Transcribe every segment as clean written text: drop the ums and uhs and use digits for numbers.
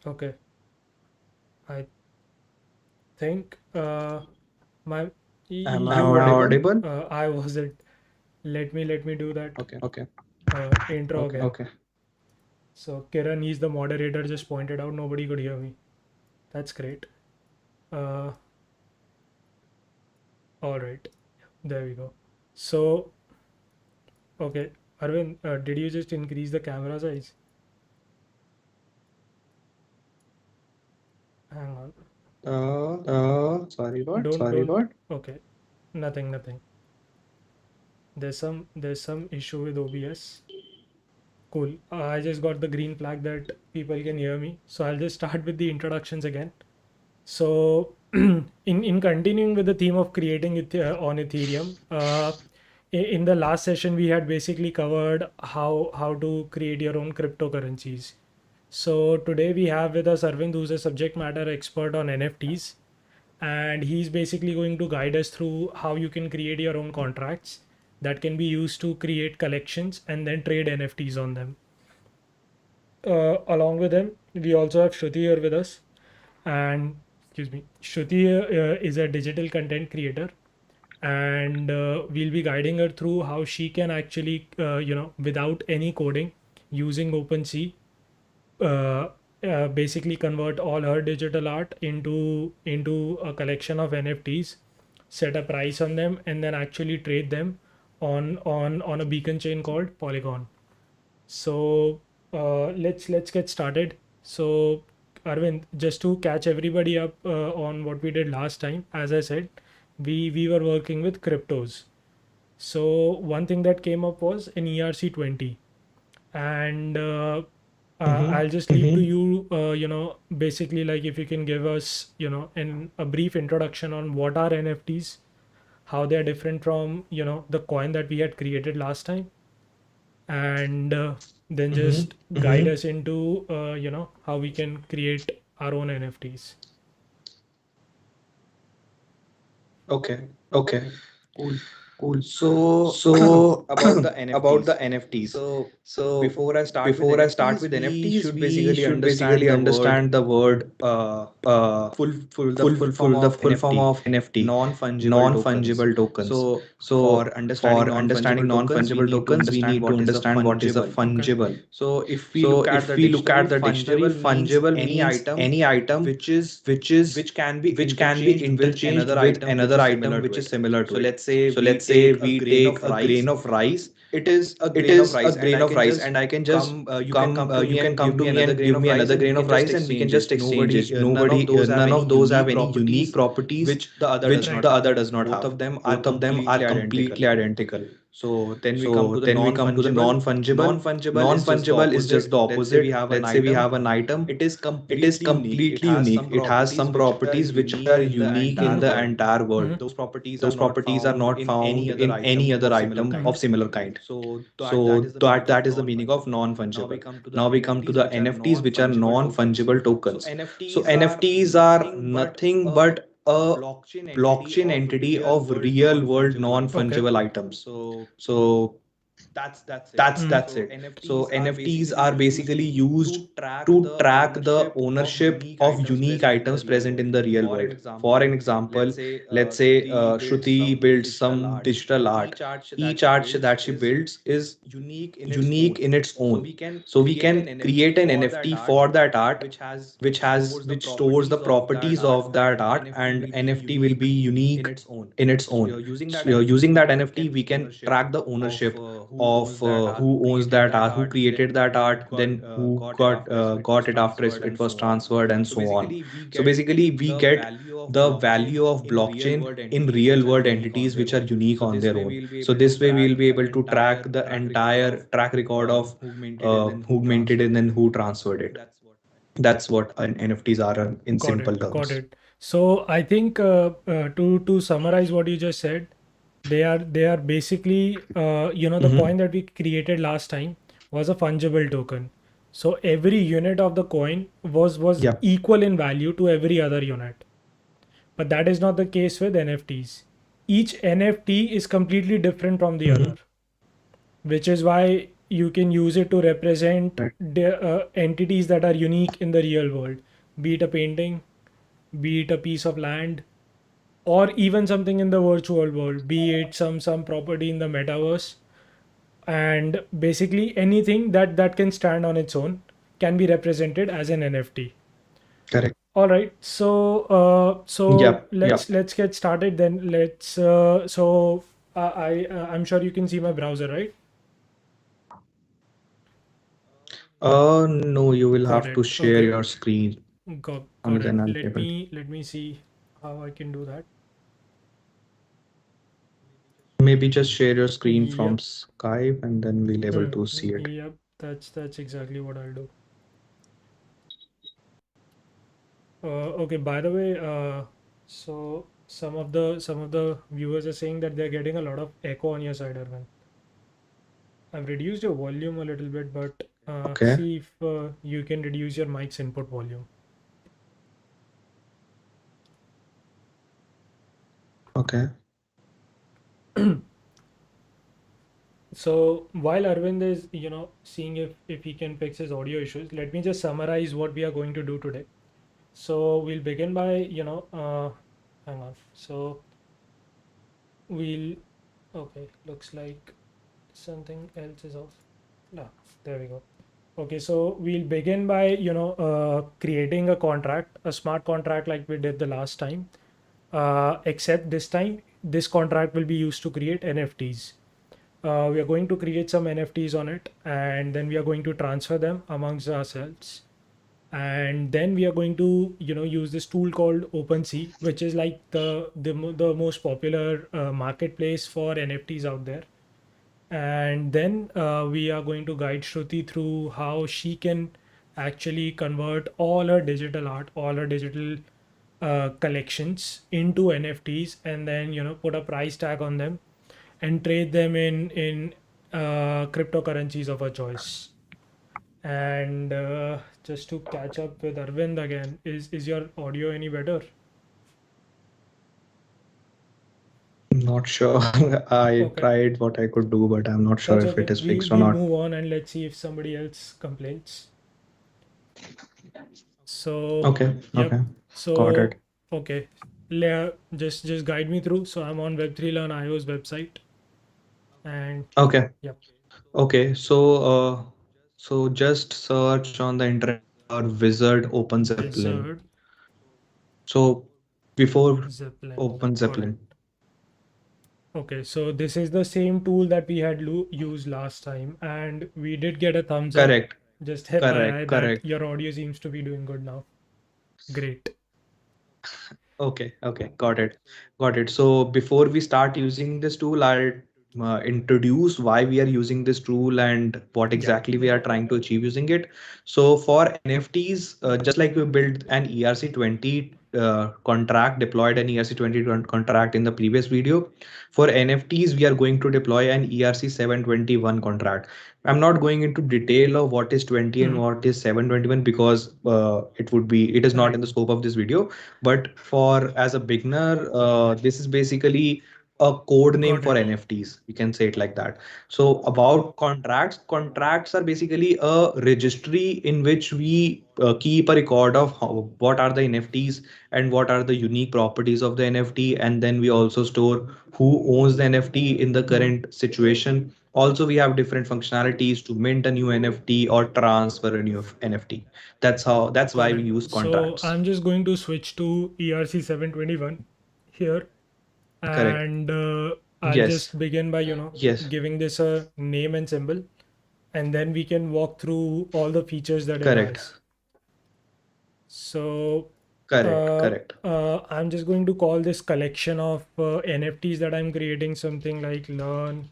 Okay, I think my Am I you audible? I wasn't. Let me do that Okay. intro again. Okay. So Kiran, he's the moderator. Just pointed out nobody could hear me. That's great. Uh, all right, there we go. So okay, Arvind, did you just increase the camera size? Hang on. Sorry, what? Don't. Okay, nothing. There's some issue with OBS. Cool. I just got the green flag that people can hear me. So I'll just start with the introductions again. So in continuing with the theme of creating it on Ethereum, in the last session we had basically covered how to create your own cryptocurrencies. So today we have with us Arvind, who's a subject matter expert on NFTs, and he's basically going to guide us through how you can create your own contracts that can be used to create collections and then trade NFTs on them. Along with him, we also have Shruti here with us, and excuse me, Shruti is a digital content creator, and we'll be guiding her through how she can actually, without any coding, using OpenSea, uh, basically convert all her digital art into a collection of NFTs, set a price on them, and then actually trade them on a beacon chain called Polygon. So let's get started. So Arvind, just to catch everybody up on what we did last time, as I said, we were working with cryptos. So one thing that came up was an ERC20, and I'll just leave to you. Basically, like if you can give us, in a brief introduction on what are NFTs, how they are different from the coin that we had created last time, and then just guide us into how we can create our own NFTs. Okay. Okay, Cool. Cool. so So about the about the NFTs. NFTs. So So before I start with before I start NFTs, with we NFTs, should we basically should understand basically the word understand the word the full form the of full form NFT, of NFT, non-fungible tokens. non-fungible tokens. So So for understanding for understanding non-fungible tokens, we non-fungible need to tokens, we understand need to what is a understand what is a fungible. Okay. fungible. So if we So look at if the we look dictionary, at the dictionary, fungible means fungible any means item any item which is which is which can be which can be interchanged with interchanged another with item which another is item similar to which is it. similar to So it. let's say So we let's say take a we grain take of a grain rice. of rice. It is a It grain of is a rice, and grain I of can rice, just and I can just come you can come to you me can and come give to me me another and grain give of me rice, another and we grain can of just rice, and we can exchange it. just exchange Nobody it. none of Nobody those have none any of those have unique any unique properties properties which the other does which not the Right. have. other does not Both have. of them are Both of them are completely identical. completely identical. So then we come So to the then we come to the non-fungible. non-fungible. Non-fungible is just the Non-fungible is just opposite. the Let's say we opposite. have an Let's say we item. have an item. It is It is completely unique. It completely has unique. some It has properties some which are properties which unique are in the unique in entire the Mm-hmm. world. entire world. Mm-hmm. Those properties are Those not properties are found not in any found other in any item other of similar item Mm-hmm. of kind. similar kind. So that So is the meaning of that is the meaning of non-fungible. Now we non-fungible. come to the Now we come to NFTs, the which are NFTs, which are non-fungible tokens. non-fungible So tokens. So NFTs are NFTs are nothing but nothing a but a blockchain entity blockchain of entity real of world real world non-fungible items. Okay. non-fungible items. So So that's it. Mm-hmm. that's So it. So NFTs are NFTs basically are used basically used to track to the track the ownership of ownership unique of items unique present in the items real present in world. the real For an world. For an example, example, let's say Shruti built Shruti some built digital some art. digital art. Each art that Each she art builds that she is builds is unique in its unique own. in its So own. we can So we create an can NFT create an for that NFT art for that art which which stores the stores the properties of that properties art, of that and art, NFT and will be NFT will be unique unique in its own. in its So own. you're using that So NFT, using we that can NFT, track we the can ownership track the of ownership who of owns that art, who who owns created that that art, who art, then created that who art, then who got it after it was got it after transferred, it and was so on. transferred, and So so on. basically, we So get basically, we the get value of the blockchain value of in real blockchain world in entities which real are world unique on entities their which are own. unique So on this their way, own. we'll be So able to this way, we'll track be the able to track entire the track record entire of track record of who minted it and who who minted it transferred and it. who transferred it. That's what I think. That's what an NFTs are in Got simple it. Got terms. it. So I think to summarize what you just said, they are basically the Mm-hmm. coin that we created last time was a fungible token. So every unit of the coin was Yep. equal in value to every other unit. But that is not the case with NFTs. Each NFT is completely different from the Mm-hmm. other, which is why you can use it to represent Right. entities that are unique in the real world, be it a painting, be it a piece of land, or even something in the virtual world, be it some property in the metaverse. And basically anything that can stand on its own can be represented as an NFT. Correct. All right, so Yep. Yep. let's get started then. Let's I'm sure you can see my browser, right? No, you will Got have to it. share Okay. your screen, Got and it. then I'll be Let able to. me see how I can do that. Maybe just share your screen from Yep. Skype, and then we'll able to see it. Yep. That's exactly what I'll do. Okay. By the way, so some of the viewers are saying that they're getting a lot of echo on your side, Arvind. I've reduced your volume a little bit, but Okay. see if you can reduce your mic's input volume. Okay. So while Arvind is, seeing if he can fix his audio issues, let me just summarize what we are going to do today. So we'll begin by, hang on. So we'll, okay, looks like something else is off. No, there we go. Okay, so we'll begin by, creating a contract, a smart contract like we did the last time. Except this time, this contract will be used to create NFTs. We are going to create some NFTs on it, and then we are going to transfer them amongst ourselves. And then we are going to, use this tool called OpenSea, which is like the most popular marketplace for NFTs out there. And then we are going to guide Shruti through how she can actually convert all her digital art, all her digital collections into NFTs, and then put a price tag on them and trade them in cryptocurrencies of her choice. And just to catch up with Arvind again, is your audio any better? Not sure. I Okay, tried what I could do, but I'm not sure that's if it okay. is We fixed or we'll not. move on and let's see if somebody else complains. So, Okay. yep. Okay. Got So, it. okay. Just guide me through. So I'm on Web3 Learn IO's website, and Okay. yep, Okay. So just search on the internet for wizard open Zeppelin. Wizard So before Zeppelin. open Got it. Zeppelin. Okay, so this is the same tool that we had used last time, and we did get a thumbs up. Correct. Just FYI Correct. that Correct. your audio seems to be doing good now. Great. Okay, okay, got it. Got it. So before we start using this tool, I'll introduce why we are using this tool and what Yep. exactly we are trying to achieve using it. So for NFTs, just like we built an ERC20 contract, deployed an ERC20 contract in the previous video, for NFTs, we are going to deploy an ERC721 contract. I'm not going into detail of what is 20 and Hmm. what is 721 because it is not Right. in the scope of this video. But for as a beginner, this is basically a code name Got for it. NFTs. You can say it like that. So about contracts, contracts are basically a registry in which we keep a record of what are the NFTs and what are the unique properties of the NFT. And then we also store who owns the NFT in the Hmm. current situation. Also, we have different functionalities to mint a new NFT or transfer a new NFT. That's Got why we it. use So contracts. I'm just going to switch to ERC 721 here, Correct. and I'll Yes. just begin by Yes. giving this a name and symbol, and then we can walk through all the features that it Correct. has. So Correct. Correct. I'm just going to call this collection of NFTs that I'm creating something like Learn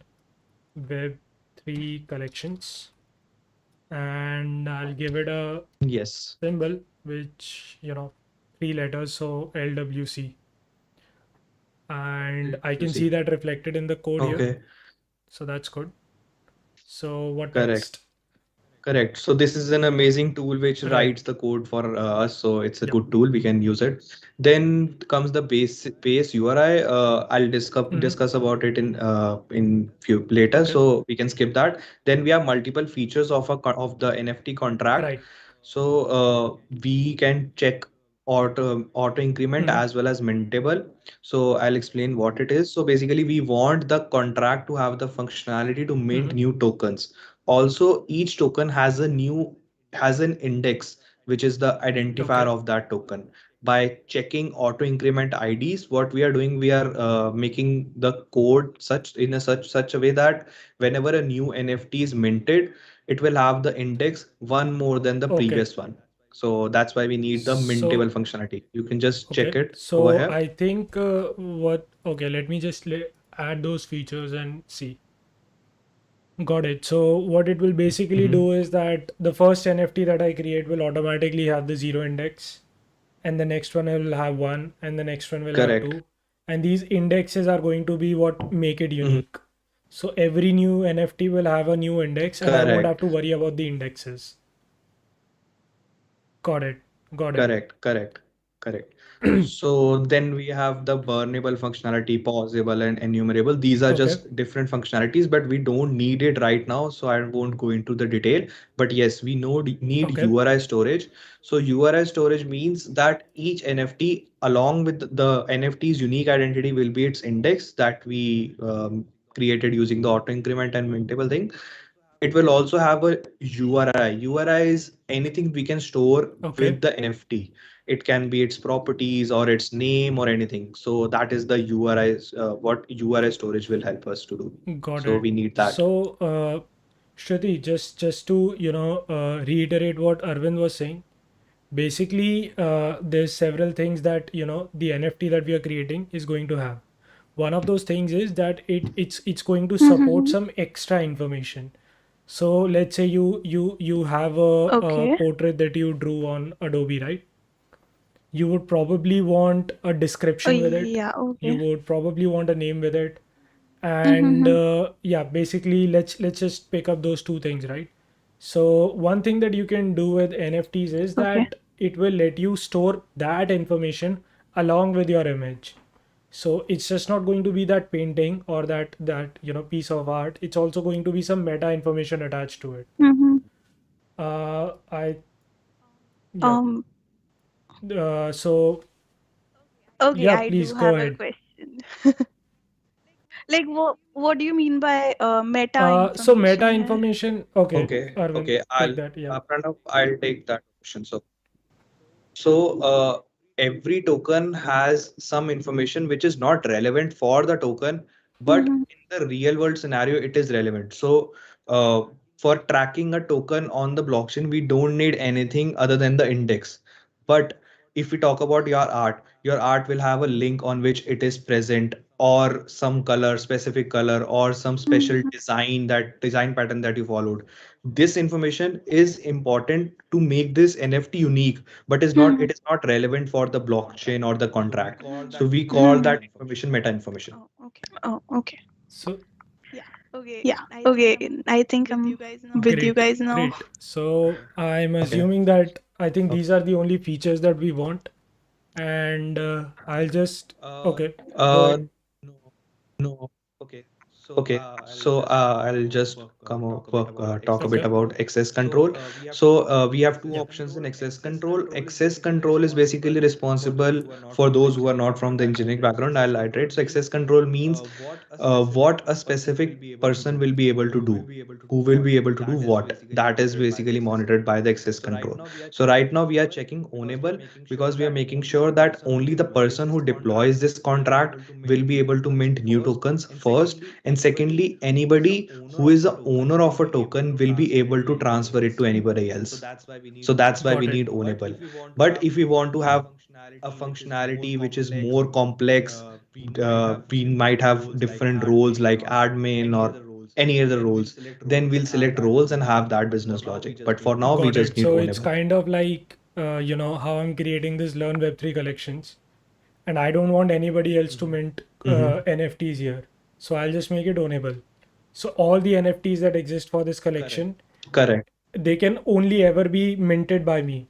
Web3 collections, and I'll give it a Yes. symbol which three letters, so LWC, and I You can see. see that reflected in the code here, Okay. so that's good. So what Correct. next? Correct. So this is an amazing tool which Right. writes the code for us. So it's a Yep. good tool. We can use it. Then comes the base URI. I'll discuss about it in few later. Okay. So we can skip that. Then we have multiple features of of the NFT contract. Right. So we can check auto increment Mm-hmm. as well as mintable. So I'll explain what it is. So basically, we want the contract to have the functionality to mint Mm-hmm. new tokens. Also, each token has an index, which is the identifier Okay. of that token. By checking auto increment IDs, what we are doing, we are making the code such a way that whenever a new NFT is minted, it will have the index one more than the Okay. previous one. So that's why we need the mintable So functionality. You can just check okay. it over So here. I think what okay, let me just add those features and see. Got it. So what it will basically Mhm. do is that the first NFT that I create will automatically have the zero index, and the next one will have one, and the next one will have Correct. two. And these indexes are going to be what make it Mhm. unique. So every new NFT will have a new index, and I won't Correct. have to worry about the indexes. Got it. Got it. Correct, correct, correct. So then we have the burnable functionality, pausable and enumerable. These are Okay. just different functionalities, but we don't need it right now, so I won't go into the detail. But yes, we know need Okay. URI storage. So URI storage means that each NFT, along with the NFT's unique identity, will be its index that we created using the auto increment and mintable thing. It will also have a URI. URI is anything we can store Okay. with the NFT. It can be its properties or its name or anything. So that is the URI, what URI storage will help us to do. Got So it. we need that. So, Shruti, just to reiterate what Arvind was saying. Basically, there's several things that the NFT that we are creating is going to have. One of those things is that it's going to support Mm-hmm. some extra information. So let's say you have a Okay. portrait that you drew on Adobe, right? You would probably want a Oh description with it. yeah. You Okay. would probably want a name with it, and Mm-hmm. yeah, basically let's just pick up those two things, right? So one thing that you can do with NFTs is Okay. that it will let you store that information along with your image. So it's just not going to be that painting or that piece of art. It's also going to be some meta information attached to it. Mm-hmm. I Yeah. Um. So Okay, yeah, I please do go have a ahead. question. Like, what do you mean by meta So meta information here? information. Okay, Okay, Arvind, okay. take that. Yeah. I'll take that question. So every token has some information which is not relevant for the token, but Mm-hmm. in the real world scenario, it is relevant. So uh, for tracking a token on the blockchain, we don't need anything other than the index. But if we talk about your art will have a link on which it is present, or some color, specific color, or some special Mm-hmm. design pattern that you followed. This information is important to make this NFT unique, but is not Mm-hmm. it is not relevant for the blockchain or the contract. So we call Mm-hmm. that information meta information. Oh, okay. Oh, okay. So Yeah. Okay. I think I'm with you great, guys now. great. So I'm Okay. assuming that I think Okay. these are the only features that we want, and I'll just okay, go Uh, ahead. no, no. Okay, so I'll just talk a bit Okay, about access control. So we have two yeah, options in access control. Access control is basically responsible for those who are not from the engineering background. I'll iterate. So access control means what a specific person will be able to do, who will be able to do what. That is basically monitored by the access control. So right now we are checking ownable because we are making sure that only the person who deploys this contract will be able to mint new tokens first, and secondly, anybody who is the owner of a token will be able to transfer it to anybody else. So that's why we got it. need ownable. But if we want to have a functionality which is more complex, we might have different roles like admin or any other roles, then we'll select roles and have that business logic. But for now, we Got just it. need So it's ownable. kind of like how I'm creating this Learn Web3 collections, and I don't want anybody else to mint Mhm. NFTs here. So I'll just make it ownable. So all the NFTs that exist for this collection, Correct. they can only ever be minted by me.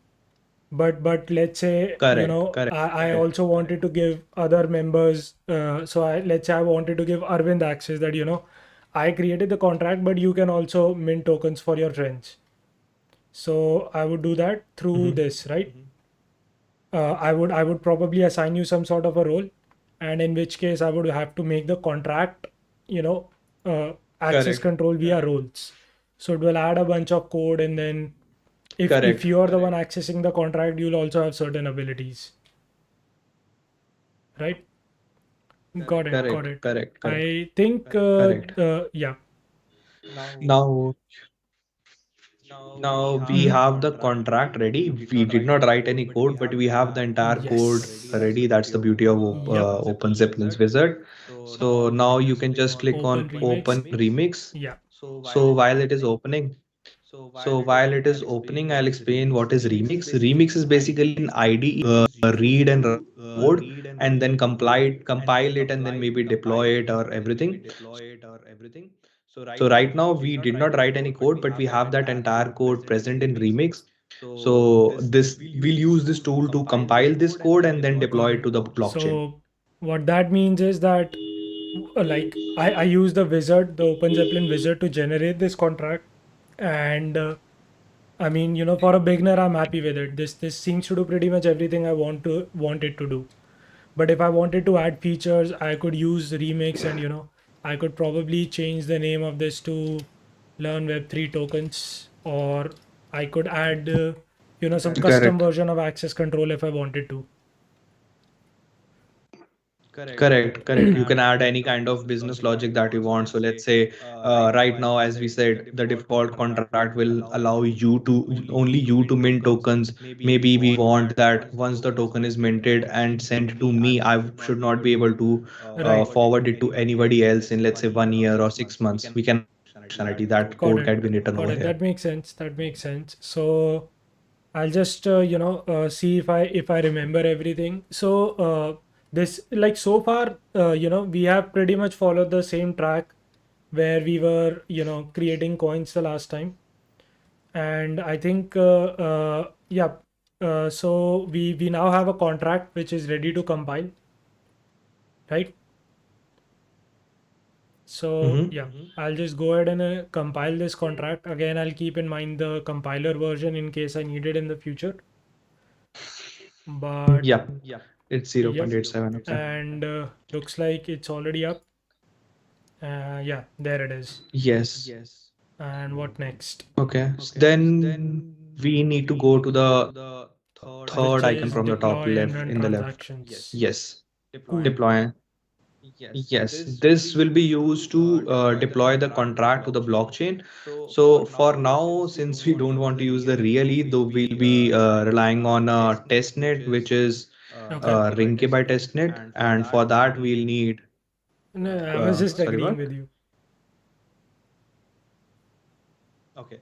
But let's say, Correct. I also wanted to give other members, so let's say I wanted to give Arvind access, that I created the contract, but you can also mint tokens for your friends. So I would do that through this, right? I would probably assign you some sort of a role, and in which case I would have to make the contract, you know, access Correct. control via roles. So it will add a bunch of code, and then if Correct. you're the one accessing the contract, you'll also have certain abilities, right? Got it, got it. Correct. I think, Correct. yeah. Now, we Mhm. have the contract ready. We did not write any code, but we have the entire code Yes. ready. That's the beauty of Yep. Open Zeppelin's wizard. So now you can just click on Open remix. Open Remix. Yeah. So while it is opening, I'll explain what is Remix. Remix is basically an IDE read and write code and then compile it and then maybe deploy it or everything. So right now we did not write any code, but we have that entire code present in Remix. So this we'll use this tool to compile this code and then Got deploy it it. to the blockchain. So what that means is that, like, I use the wizard, the Open Zeppelin wizard, to generate this contract, and I mean, for a beginner, I'm happy with it. This seems to do pretty much everything I want it to do. But if I wanted to add features, I could use Remix, and I could probably change the name of this to Learn Web3 Tokens, or I could add some custom Correct. version of access control if I wanted to. Correct. You can add any kind of business logic that you want. So let's say right now, as we said, the default contract will allow you to only you to mint tokens. Maybe we want that once the token is minted and sent to me, I should not be able to Right. forward it to anybody else in, let's say, 1 year or 6 months. We can add that functionality. That Got code it. can be written Got over it. here. That makes sense. That makes sense. So I'll just see if I remember everything. So this, like, so far, we have pretty much followed the same track where we were creating coins the last time, and I think yeah. So we now have a contract which is ready to compile, right? So Mm-hmm. yeah, I'll just go ahead and compile this contract. Again, I'll keep in mind the compiler version in case I need it in the future. But Yeah, it's yep, 0.87. Okay. and looks like it's already up. Yeah, there it is. Yes. And what next? Okay. Then we need to go to the third Which icon is from the top deploy and left run in the left. transactions. Yes. Cool. Deploy. Yes. This will be used to deploy the contract to the blockchain. So for now, since we don't want to use the real E, though we'll be relying on a testnet, which is Okay. Rinke by testnet. And for that, we'll need, No, I was just sorry, agreeing what? with you.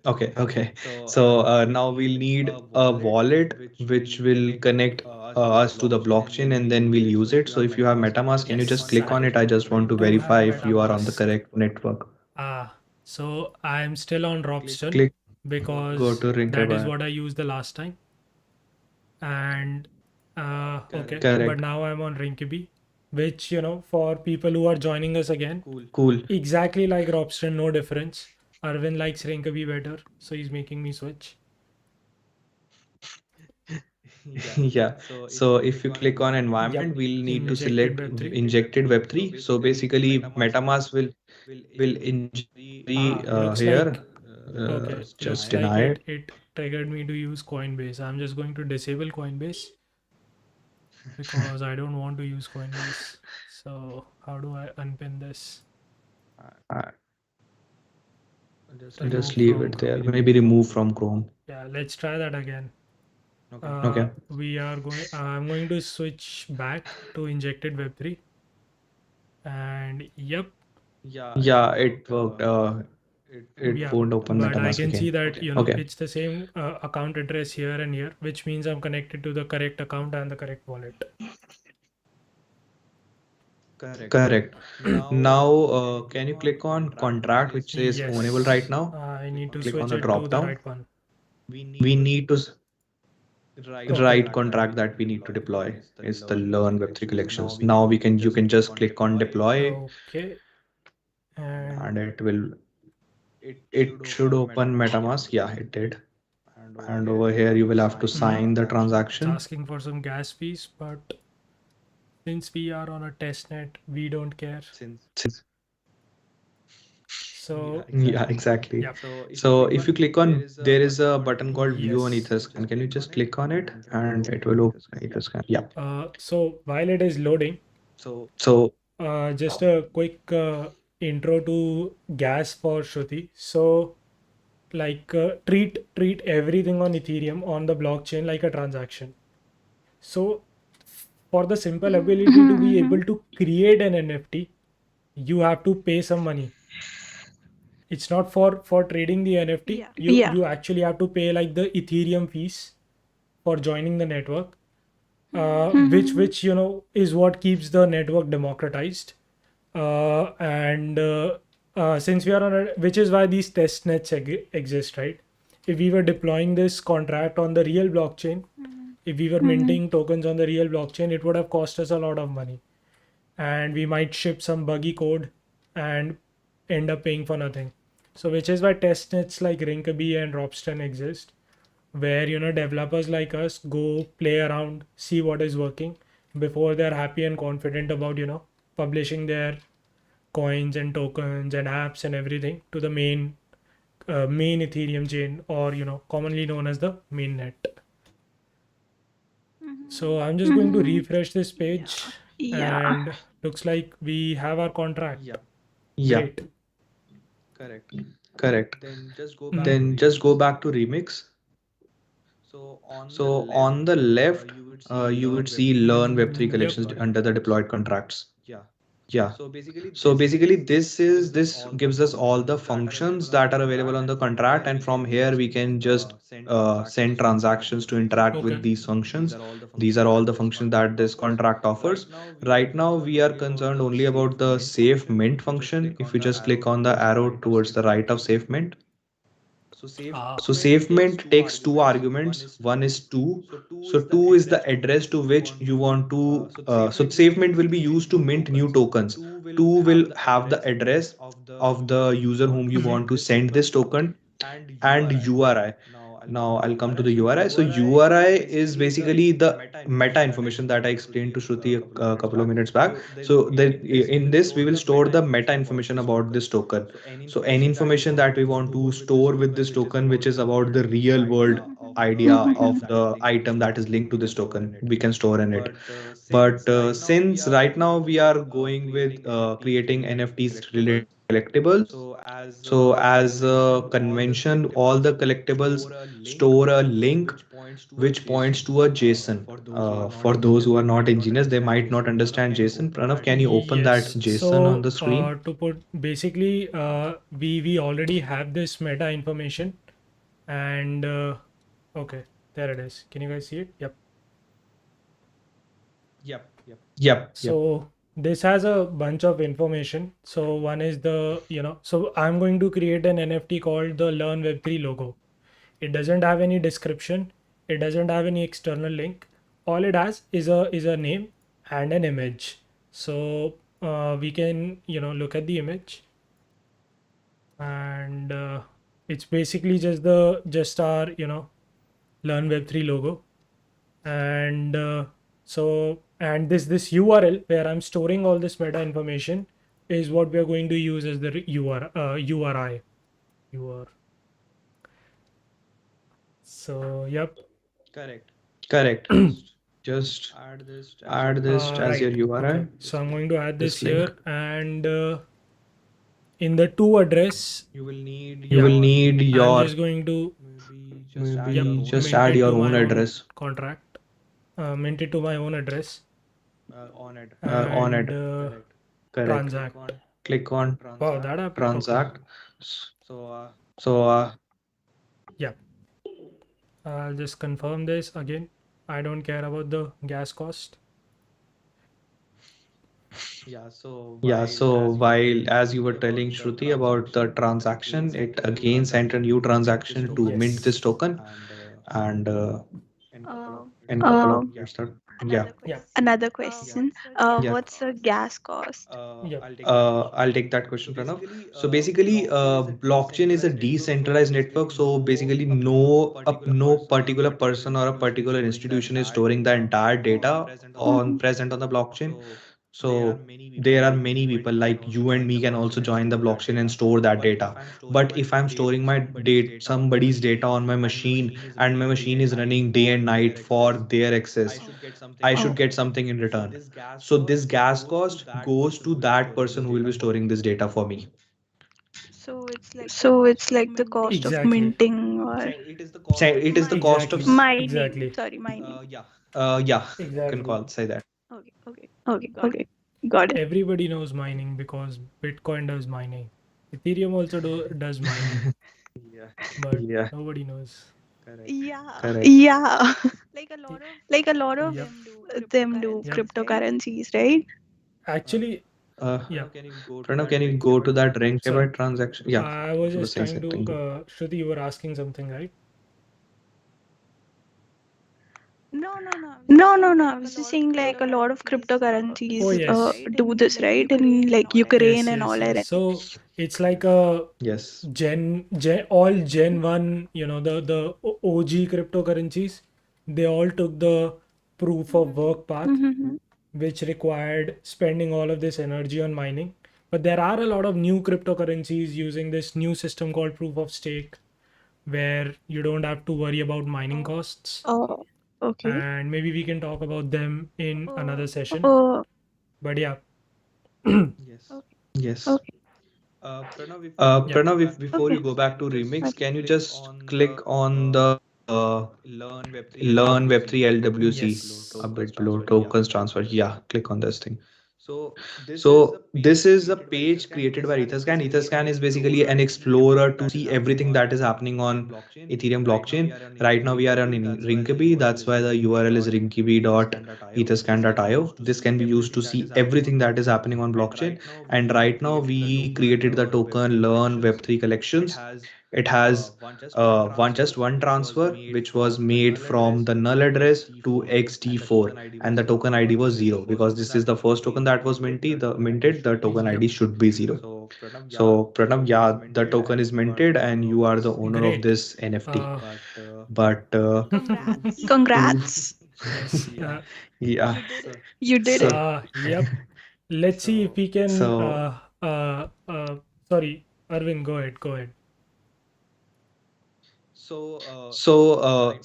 Okay. So now we'll need a wallet which will connect us to the blockchain and then we'll use it. So if you have MetaMask, can you just Yes, click on it? I just I want to do have verify if you are on the MetaMask. correct network. So I'm still on Robston Click, go because to that is Rinkebuy. what I used the last time. And okay, but Correct. now I'm on Rinkiby, which for people who are joining us again, Cool. exactly like Robston, no difference. Arvind likes Rinkiby better, so he's making me switch. Yeah. So if you click on Yep, environment, we'll need to injected select Web3. injected Web3. So basically, MetaMask will inject Web3 Looks here. like okay. Just Looks like deny it. it triggered me to use Coinbase. I'm just going to disable Coinbase because I don't want to use Coinbase. So how do I unpin this? Uh, Remove just leave from it there. Chrome. Maybe remove from Chrome. Yeah, let's try that again. Okay. We are going. I'm going to switch back to injected Web3, and yep, Yeah, it worked. It yeah. won't open But I MetaMask can see again. that Okay. it's the same account address here and here, which means I'm connected to the correct account and the correct wallet. Correct. Now, Now, can you click on contract which says ownable right Yes, now? I need to Click on switch the it to drop the down. right one. We need to Okay. write contract that we need to deploy is the learn web3 collections. Now you can just click on deploy Okay. And and it should open MetaMask. Yeah, it did. And over here you will have to sign the it's transaction. asking for some gas fees, but since we are on a test net, we don't care. So, Yeah, exactly. yep. So if you click on, there is a button called view on Yes. Etherscan. Can you just click on it and it will open Etherscan? Yeah. So while it is loading, So just a quick intro to gas for Shruti. So, like, treat everything on Ethereum on the blockchain like a transaction. So, for the simple ability to be able to create an NFT, you have to pay some money. It's not for trading the NFT. Yeah. You actually have to pay like the Ethereum fees for joining the network, which is what keeps the network democratized. And since we are on a, which is why these test nets exist, right? If we were deploying this contract on the real blockchain, if we were minting tokens on the real blockchain, it would have cost us a lot of money, and we might ship some buggy code and end up paying for nothing. So which is why testnets like Rinkeby and Ropsten exist, where developers like us go play around, see what is working before they're happy and confident about publishing their coins and tokens and apps and everything to the main Ethereum chain, or commonly known as the mainnet. So I'm just going to refresh this page, Yeah. and looks like we have our contract. yeah, Great. correct. Mm. Then just go back to remix. So on the left, you would see learn web3 Yep. collections under the deployed contracts. Yeah. So basically this gives us all the functions that are available on the contract, and from here we can just send transactions to interact Okay. with these functions. These are all the functions that this contract offers. Right now we are concerned only about the safe mint function. If you just click on the arrow towards the right of safe mint, Ah. so SafeMint takes two arguments. One is two. So two is the address to which you want to. So SafeMint will be used to mint new tokens. Two will have the address of the user whom you want to send this token, and URI. Now I'll come to the URI. So URI is basically the meta information that I explained to Shruti a couple of minutes back. So that in this we will store the meta information about this token. So any information that we want to store with this token, which is about the real world idea of the item that is linked to this token, we can store in it. But since right now we are going with creating NFTs related to collectibles, so as a convention, all the collectibles store a link which points to a JSON. For those who are not engineers, they might not understand JSON. Pranav, can you open that Yes. JSON on So the screen? to put basically, we already have this meta information, and okay, there it is. Can you guys see it? Yep. Yep. So this has a bunch of information. So one is the so I'm going to create an NFT called the Learn Web3 logo. It doesn't have any description. It doesn't have any external link. All it has is a name and an image. So we can look at the image, and it's basically just our Learn Web3 logo, and and this URL where I'm storing all this meta information is what we are going to use as the URI. UR. So yep. Correct. Just add this as your Right. URI. Okay. So I'm going to add this This link. here, and in the to address, You yeah, will need I'm your just going to maybe just mint add it your to own my own address contract, mint it to my own address, on it. and Correct. transact. Click on Wow, that happened. Okay. transact. So Yeah. I'll just confirm this again. I don't care about the gas cost. Yeah, so while as you were telling Shruti about the transaction, it again sent a new transaction to mint Yes. this token, and Uh, in couple of years, yeah, Another Yeah. another question. yeah. What's the gas cost? Yep. I'll take that question, Pranav. So basically, blockchain is a decentralized network. So basically, no particular person or a particular institution is storing the entire data on Mhm. present on the blockchain. So there are many people like you and me can also join the blockchain and store that data. But if I'm storing my data, somebody's data on my machine, and my machine is running day and night for their access, I should get something in return. So this gas cost goes to that person who will be storing this data for me. So it's like the cost of Exactly. minting or So it is the cost of Exactly. mining. Exactly. Sorry, mining. yeah, you can Exactly. call say that. Okay, got it. Everybody knows mining because Bitcoin does mining. Ethereum also does mining, but Yeah, nobody knows. Yeah, correct. yeah. Y- Like a lot of Yep. them do Yep. cryptocurrencies, right? Actually, Uh, yeah. Pranav, can you go to that ring So about transaction? Yeah, I was you were just saying trying to, something. Shruti, you were asking something, right? No. I was just saying like a lot of Oh, cryptocurrencies yes. do this, right? In like Ukraine Yes, and yes, all yes. that. So it's like a Yes. all Gen 1, the OG cryptocurrencies, they all took the proof of work path, Mm-hmm. which required spending all of this energy on mining. But there are a lot of new cryptocurrencies using this new system called proof of stake, where you don't have to worry about mining costs. Oh, okay. And maybe we can talk about them in another session. Oh, But yeah, Yes. okay. yep. Pranav, if before Okay. you go back to remix, can you just click on the learn Web3 LWC Yes. a bit below tokens transfer? Yeah, click on this thing. So this is a page created by Etherscan. Etherscan is basically an explorer to see everything that is happening on Ethereum blockchain. Right now we are on Rinkaby. That's why the URL is rinkaby.etherscan.io. This can be used to see everything that is happening on blockchain. And right now we created the token Learn Web3 collections. It has one transfer which was made from the null address to XD4, and the token ID was 0 because this is the first token that was minted. The token Yep. ID should be 0. So Pranav, yeah, the token is minted and you are the owner of Great. this NFT. Uh, But to Congrats. yes. yeah, You did so it. Yep. Let's see if we can. so Sorry, Arvind, go ahead. Go ahead. so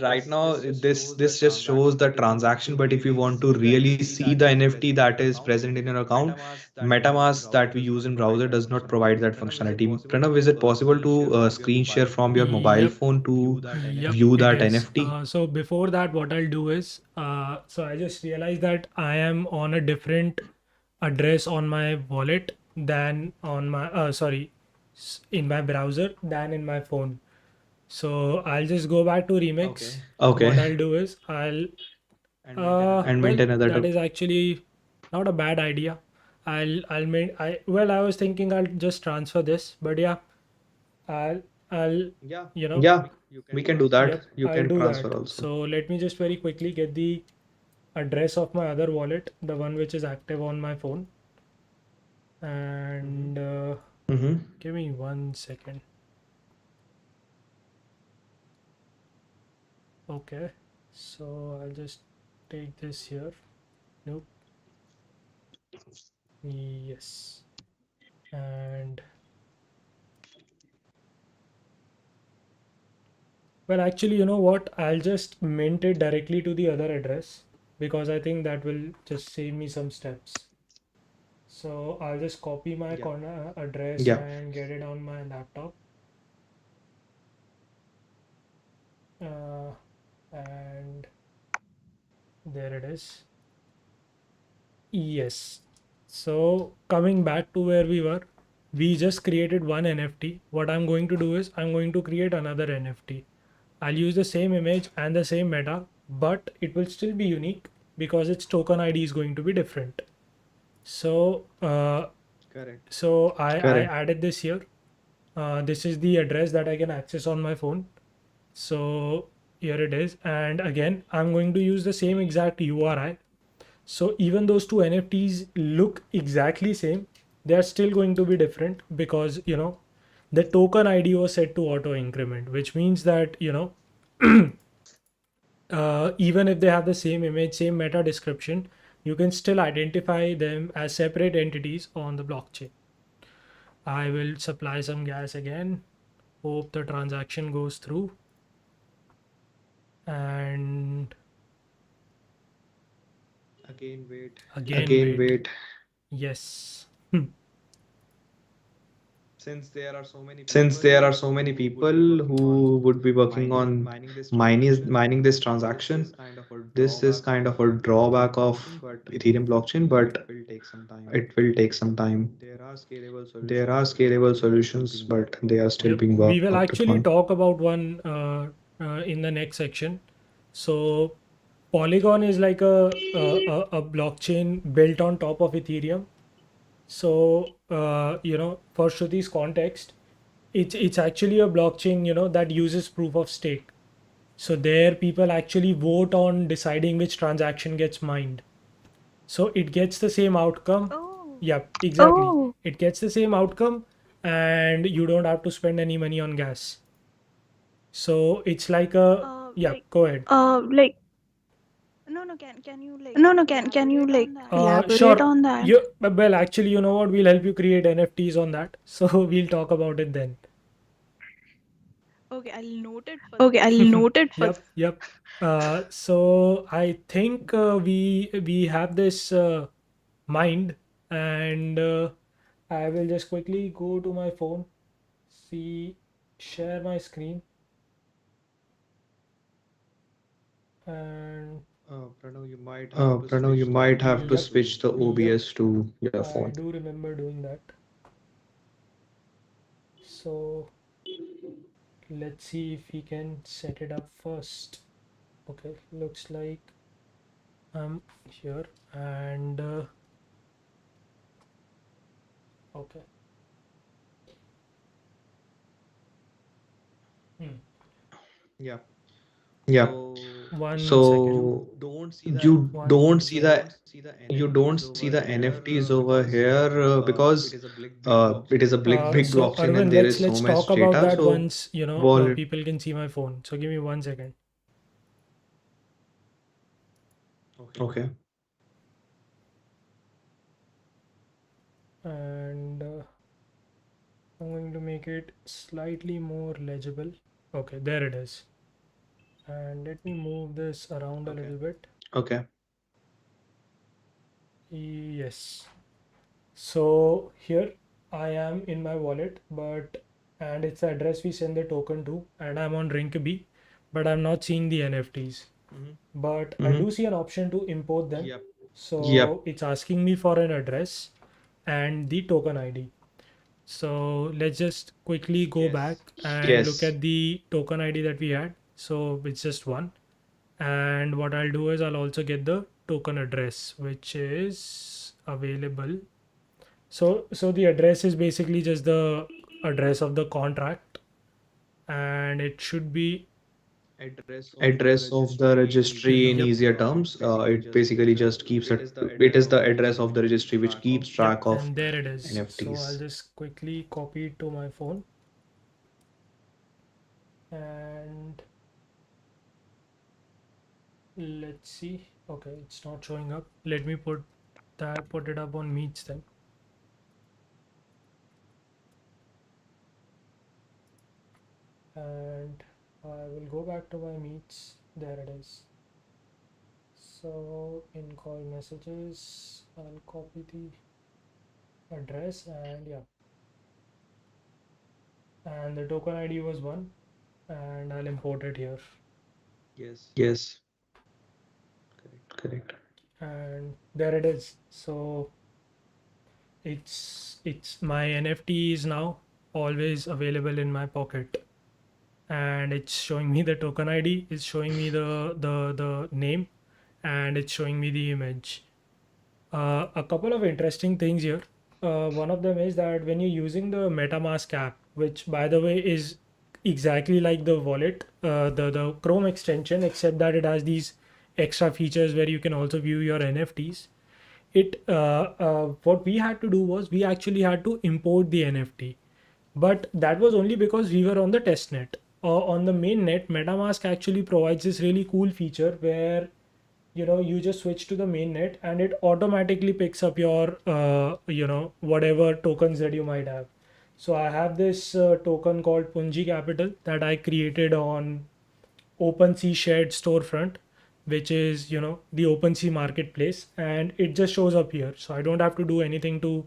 right now this just shows the transaction, but if you want to really see the NFT that is present in your account, MetaMask that we use in browser does not provide that functionality. Pranav, is it possible to screen share from your mobile Yep. phone to Yep, view it that is. NFT? So before that, what I'll do is, so I just realized that I am on a different address on my wallet than on my, in my browser than in my phone. So I'll just go back to Remix. Okay, What I'll do is and well, maintain another that is actually not a bad idea. I'll make I was thinking I'll just transfer this, but yeah, I'll you know yeah, we can do that. Yep, You I'll can do transfer that. also. So let me just very quickly get the address of my other wallet, the one which is active on my phone. And Mm-hmm. give me 1 second. Okay, so I'll just take this here. Nope. Yes. And well, actually, you know what? I'll just mint it directly to the other address because I think that will just save me some steps. So I'll just copy my address Yeah. and get it on my laptop. And there it is. Yes. So coming back to where we were, we just created one NFT. What I'm going to do is I'm going to create another NFT. I'll use the same image and the same meta, but it will still be unique because its token ID is going to be different. So Correct. so I Correct. added this here. This is the address that I can access on my phone. So here it is. And again, I'm going to use the same exact URI. So even those two NFTs look exactly same, they are still going to be different because the token ID was set to auto increment, which means that even if they have the same image, same meta description, you can still identify them as separate entities on the blockchain. I will supply some gas again. Hope the transaction goes through. And Again, wait. again, Again, wait. wait. Yes. Since there are so many Since there people are so many who people would be working who on would be working mining on mining this mining transaction, this this is transaction, kind of a this is drawback kind of of a Ethereum drawback of blockchain, but Ethereum blockchain, it but will take some time. it will take some time. There are scalable There are solutions, but scalable they are still solutions, being but worked they are upon. still Yep. being We worked will actually upon. talk about one in the next section. So Polygon is like a blockchain built on top of Ethereum. So for Shruti's context, it's actually a blockchain that uses proof of stake. So there people actually vote on deciding which transaction gets mined. So it gets the same outcome. Oh. Yep, exactly. It gets the same outcome, and you don't have to spend any money on gas. So it's like a yeah. Like, Go ahead. like, no, can you like elaborate Sure. on that? Well, actually, you know what? We'll help you create NFTs on that. So we'll talk about it then. Okay, I'll note it for Okay, this. I'll note it for. Yep. So I think we have this mind, and I will just quickly go to my phone, see, share my screen, and Pranav, you Pranav, you might might have to have to yep, switch the switch the OBS yep. to OBS to your I phone. do remember doing that. So let's see if we can set it up first. Okay, looks like I'm here, and okay. Hmm. Yeah. Yeah. So One second. you So don't see the you One don't see second. the NFTs over here NFTs over because here it because is a big it is blockchain a and there big is so So much blockchain and Arvind, there data. let's is so let's talk much about data. that So once vol people can see my phone. So give me 1 second, Okay. okay. and I'm going to make it slightly more legible. Okay, there it is. And let me move this around a Okay. little bit. Okay. Yes. So here I am in my wallet, and it's the address we send the token to, and I'm on Rinkeby, but I'm not seeing the NFTs. Mm-hmm. But I Mm-hmm. do see an option to import them. Yep. So Yep. it's asking me for an address and the token ID. So let's just quickly go back Yes. and look Yes. at the token ID that we had. So it's just one. And what I'll do is I'll also get the token address, which is available. So the address is basically just the address of the contract, and it should be Address of the registry in yep, easier terms. It basically just keeps it. It is the address of the registry which keeps yep, track of and there it is. So I'll NFTs. just quickly copy it to my phone, and let's see. Okay, it's not showing up. Let me put it up on Meets then. And I will go back to my Meets. There it is. So in call messages, I'll copy the address, and yeah, and the token ID was one, and I'll import it here, Yes. Yes. Correct. Correct. and there it is. So it's my NFT is now always available in my pocket, and it's showing me the token ID, it's showing me the name, and it's showing me the image. A couple of interesting things here. One of them is that when you're using the MetaMask app, which by the way is exactly like the wallet, the Chrome extension, except that it has these extra features where you can also view your NFTs. What we had to do was we actually had to import the NFT, but that was only because we were on the test net. On the main net, MetaMask actually provides this really cool feature where you just switch to the main net and it automatically picks up your whatever tokens that you might have. So I have this token called Punji Capital that I created on OpenSea shared storefront, which is the OpenSea marketplace, and it just shows up here. So I don't have to do anything to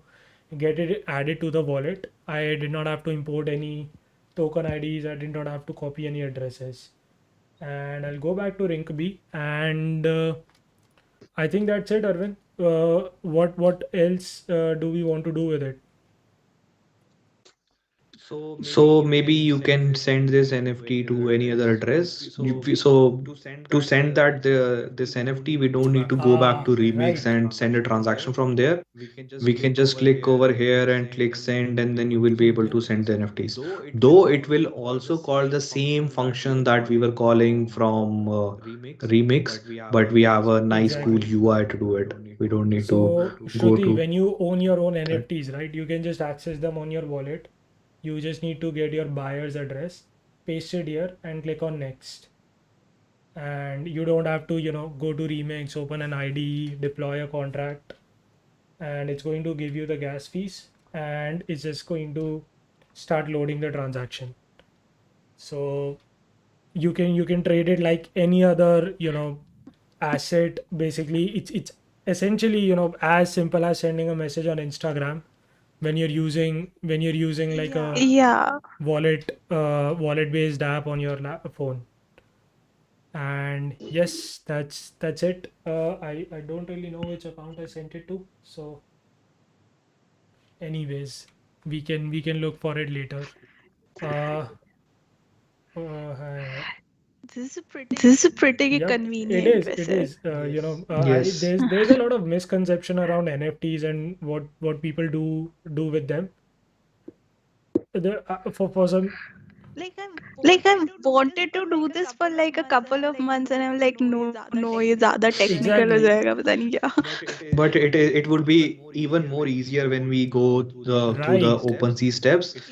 get it added to the wallet. I did not have to import any token IDs. I did not have to copy any addresses. And I'll go back to Rinkeby, and I think that's it, Arvind. What else do we want to do with it? So maybe you can send this NFT to any other address. So to send that this NFT, we don't need to go back to Remix Right. and send a transaction from there. We can just click over here and click send, and then you will be able to send the NFTs. Though it will also call the same function that we were calling from Remix, but we have a nice cool Exactly. UI to do it. We don't need to So, go Shruti, to when you own your own that. NFTs, right, you can just access them on your wallet. You just need to get your buyer's address, paste it here, and click on next. And you don't have to, go to Remix, open an ID, deploy a contract, and it's going to give you the gas fees, and it's just going to start loading the transaction. So you can trade it like any other asset. Basically it's essentially as simple as sending a message on Instagram when you're using like a Yeah. wallet based app on your phone. And yes, that's it. I don't really know which account I sent it to, so anyways, we can look for it later. uh, uh This is a pretty Yep, it convenient, is. It वैसे. is. I Yes. there's a lot of misconception around NFTs and what people do with them. For some. Like I wanted to do this for like a couple of months, and I'm like, no, ये ज़्यादा technical हो Exactly. जाएगा, पता नहीं क्या. But it would be even more easier when we go through the Right. OpenSea steps. It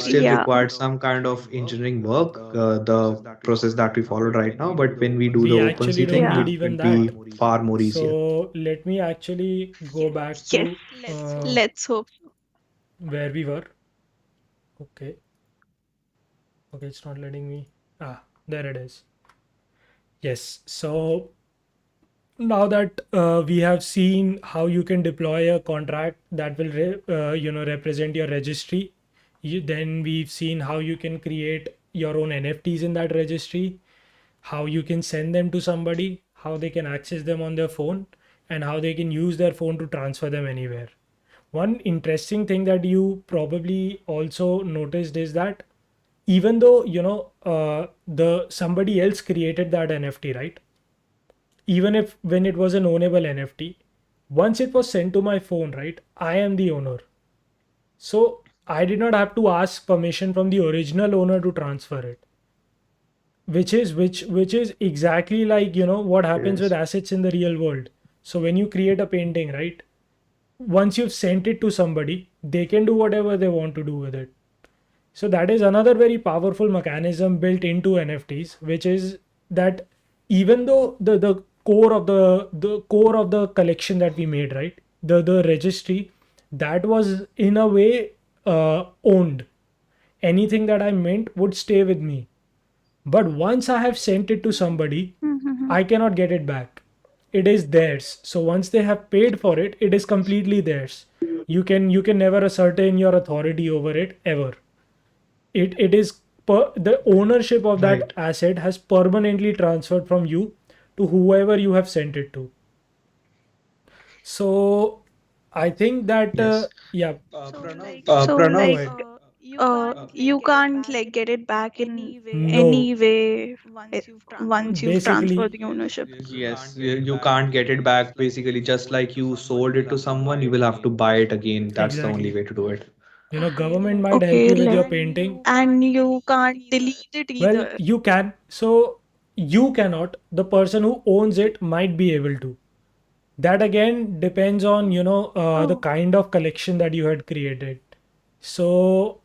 still Yeah. required some kind of engineering work, the process that we followed right now. But when we do the We actually OpenSea don't thing, Yeah. need it will even be that. far more easier. So let me actually go back Yes. to Let's hope. where we were. Okay. Okay, it's not letting me. There it is. Yes. So now that we have seen how you can deploy a contract that will represent your registry, then we've seen how you can create your own NFTs in that registry, how you can send them to somebody, how they can access them on their phone, and how they can use their phone to transfer them anywhere. One interesting thing that you probably also noticed is that even though the somebody else created that NFT, right? Even if when it was an ownable NFT, once it was sent to my phone, right, I am the owner. So I did not have to ask permission from the original owner to transfer it, which is exactly like what happens with Yes. assets in the real world. So when you create a painting, right, once you've sent it to somebody, they can do whatever they want to do with it. So that is another very powerful mechanism built into NFTs, which is that even though the core of the collection that we made, right, the registry, that was in a way owned. Anything that I meant would stay with me. But once I have sent it to somebody, I cannot get it back. It is theirs. So once they have paid for it, it is completely theirs. You can never ascertain your authority over it ever. It is the ownership of that Right. asset has permanently transferred from you to whoever you have sent it to. So I think that Yes. yeah. So Go Pranav, ahead. you can't like get it back in No, any way once you've basically, transferred the ownership. Yes, you can't get it back. Basically, just like you sold it to someone, you will have to buy it again. That's the only exactly. way to do it. Government might help Okay, you with your like, painting. and you can't delete it Well, either. you can. So you cannot. The person who owns it might be able to. That again depends on the Oh, kind of collection that you had created. So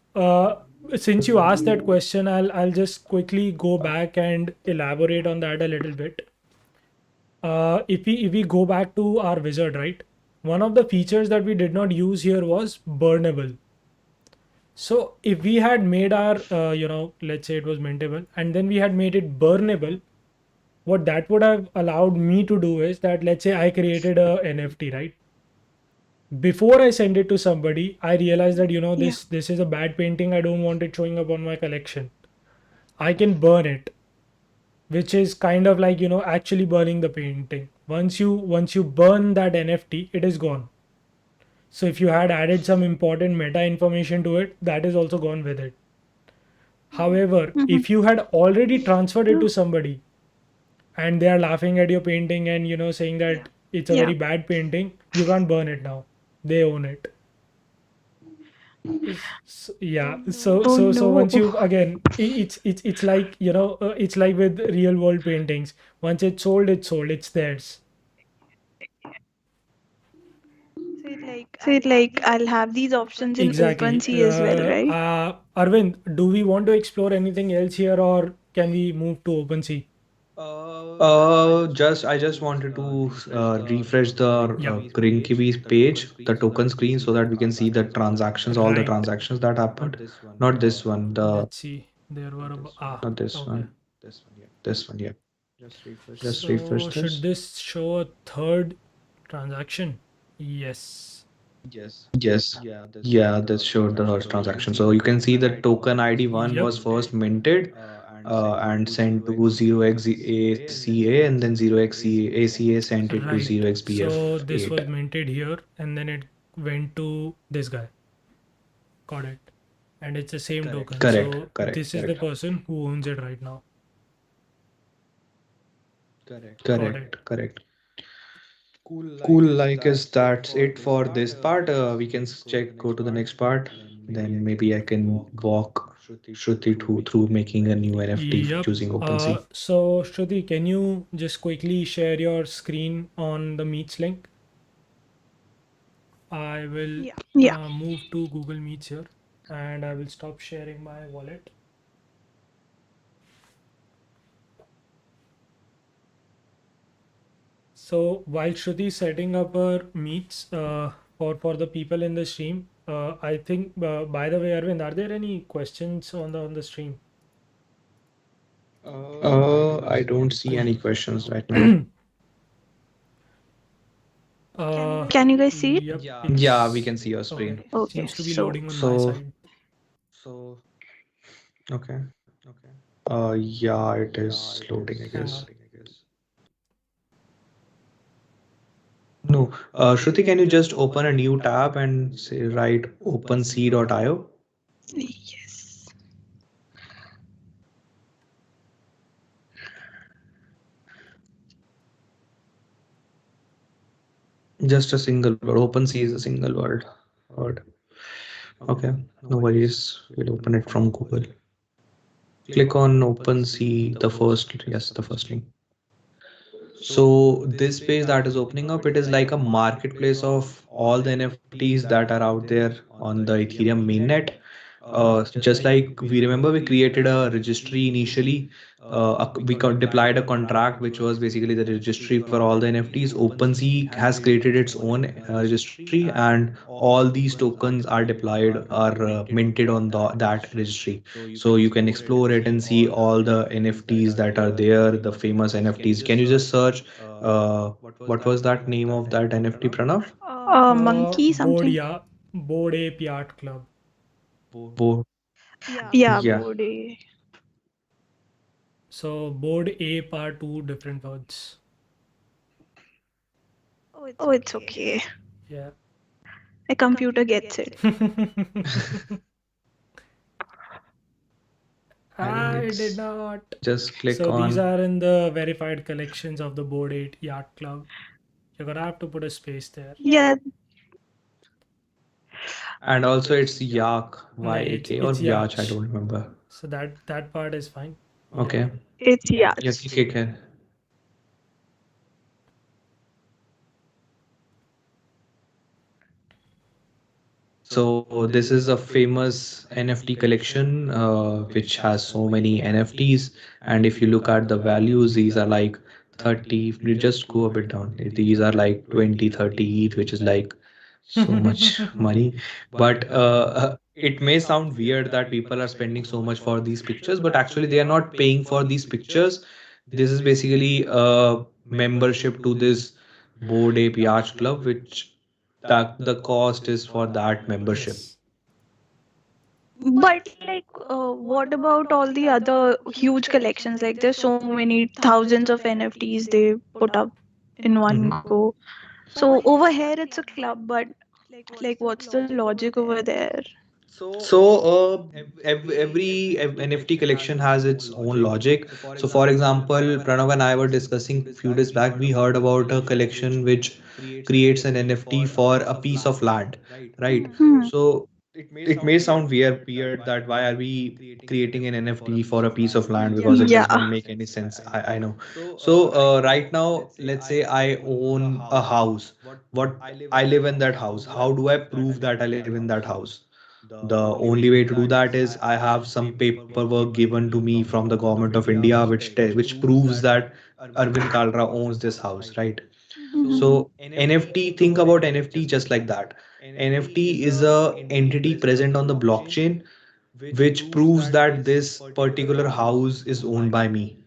since you asked that question, I'll just quickly go back and elaborate on that a little bit. If we go back to our wizard, right? One of the features that we did not use here was burnable. So if we had made our, let's say it was mintable, and then we had made it burnable, what that would have allowed me to do is that, let's say I created a NFT, right? Before I send it to somebody, I realized that yeah. this is a bad painting. I don't want it showing up on my collection. I can burn it, which is kind of like actually burning the painting. Once you burn that NFT, it is gone. So if you had added some important meta information to it, that is also gone with it. However, Mm-hmm. if you had already transferred it to somebody and they are laughing at your painting and saying that it's a Yeah. very bad painting, you can't burn it now. They own it. Yeah. So Oh so so no. once you again, it's like it's like with real world paintings. Once it's sold, it's sold. It's theirs. So like I'll have these options in Exactly. OpenSea as well, right? Arvind, do we want to explore anything else here, or can we move to OpenSea? Just I just wanted to refresh the Yeah. Grinkibi's page, the token screen, so that we can see the transactions, all the Right. transactions that happened. Not this one, Let's see. There were not this okay. one, this one. Yeah. Just refresh So should this. this show a third transaction? Yes. Yes. Yeah, this showed the first transaction. So you can see the token ID one Yep. was first minted and sent to 0xACA and then 0xACA sent it to Right. So this 0xBF8. was minted here and then it went to this guy. Got it. And it's the same token. Correct, So correct, this is the correct, person who owns it right now. Got it. correct, correct. Cool, like is that's it for this part. We can go to the next part. Then maybe I can walk Shruti through making a new NFT Yep. using OpenSea. So Shruti, can you just quickly share your screen on the Meets link? I will Yeah. move to Google Meets here and I will stop sharing my wallet. So while Shruti is setting up her meets for the people in the stream, I think by the way, Arvind, are there any questions on the stream? I don't see any questions right now. Can you guys see it? Yep, Yeah, we it's can see your okay. screen. Okay. Seems to be So loading on my So, side. okay. Yeah, it is loading, I Hang guess. on. No, Shruti, can you just open a new tab and say write OpenSea.io? yes. Just a single word. OpenSea is a single word. Okay, no worries. We'll open it from Google. Click on OpenSea, the first, yes, the first link. So this page that is opening up, it is like a marketplace of all the NFTs that are out there on the Ethereum mainnet. Just like we remember, we created a registry initially. Deployed a contract which was basically the registry for all the NFTs. OpenSea has created its own registry, and all these tokens are deployed are minted on that registry. So you can explore it and see all the NFTs that are there, the famous NFTs. Can you just search? What was that name of that NFT, Pranav? Monkey Board, something. yeah. Board Ape Yacht Club. Bo- Yeah, yeah. body. So board ape are two different words. Oh, it's okay. Yeah. A computer gets it. I did not. Just click So these on. are in the verified collections of the Board 8 Yacht Club. You're gonna have to put a space there. Yeah. And also it's Yak, No, Y-A-K, or it's Vyach, I yacht. don't remember. So that part is fine. Yeah. Okay. It's Yeah, yachts. kick it. So this is a famous NFT collection which has so many NFTs. And if you look at the values, these are like 30. If you just go a bit down, these are like 20, 30 each, which is like so much money. But it may sound weird that people are spending so much for these pictures, but actually they are not paying for these pictures. This is basically a membership to this Bored Ape Yacht Club, which the cost is for that membership. Yes. But like, what about all the other huge collections? Like, there's so many thousands of NFTs they put up in one Mhm. go. So over here, it's a club, but like, what's the logic over there? So every NFT collection has its own logic. So for example, Pranav and I were discussing few days back. We heard about a collection which creates an NFT for a piece of land, right? Hmm. So it may sound weird that why are we creating an NFT for a piece of land, because it Yeah. does not make any sense. I know. So right now, let's say I own a house. What I live in that house. How do I prove that I live in that house? The only way to do that is I have some paperwork given to me from the government of India, which proves that Arvind Kalra owns this house, right? Mhm. So NFT, think about NFT just like that. NFT is a entity present on the blockchain which proves that this particular house is owned by me.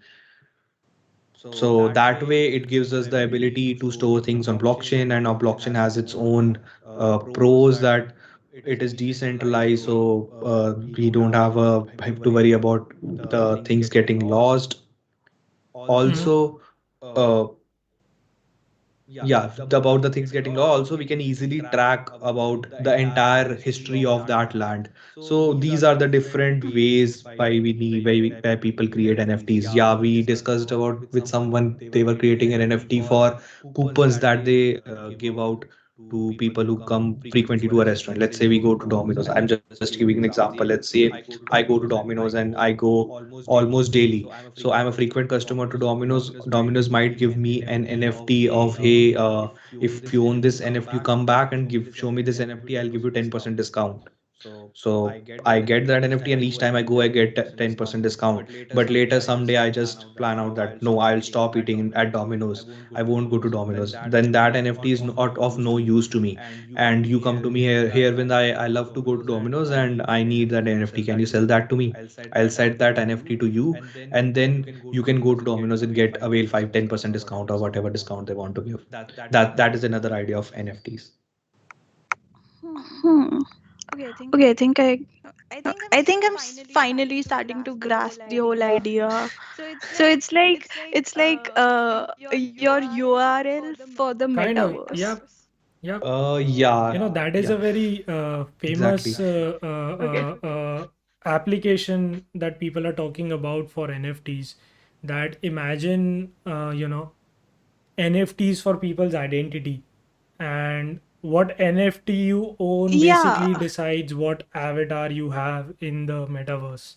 So that way it gives us the ability to store things on blockchain, and our blockchain has its own pros that it is decentralized, so we don't have to worry about the things getting lost. Mhm. Also, uh, yeah, about the things getting lost, also we can easily track about the entire history of that land. So these are the different ways why we need why people create NFTs. Yeah, we discussed about with someone, they were creating an NFT for coupons that they give out to people who come frequently to a restaurant. Let's say we go to Domino's. I'm just giving an example. Let's say I go to Domino's and I go almost daily, so I'm a frequent customer to Domino's. Domino's might give me an NFT of, hey, if you own this NFT, you come back and show me this NFT, I'll give you 10% discount. So I get that NFT, and each time I go, I get 10% discount. But later someday I just plan out that no, I'll stop eating at Domino's. I won't go to Domino's. Then that NFT is not of no use to me. And you come to me here when I love to go to Domino's and I need that NFT. Can you sell that to me? I'll set that NFT to you, and then you can go to Domino's and get avail 5-10% discount or whatever discount they want to give. That is another idea of NFTs. Hmm. Okay, I think I'm finally starting to grasp the whole idea. So it's like your URL for the Kind of. metaverse. Yep. Yep. Yeah, That is yeah, a very famous exactly. application that people are talking about for NFTs. That imagine, NFTs for people's identity, and what NFT you own Yeah. basically decides what avatar you have in the metaverse.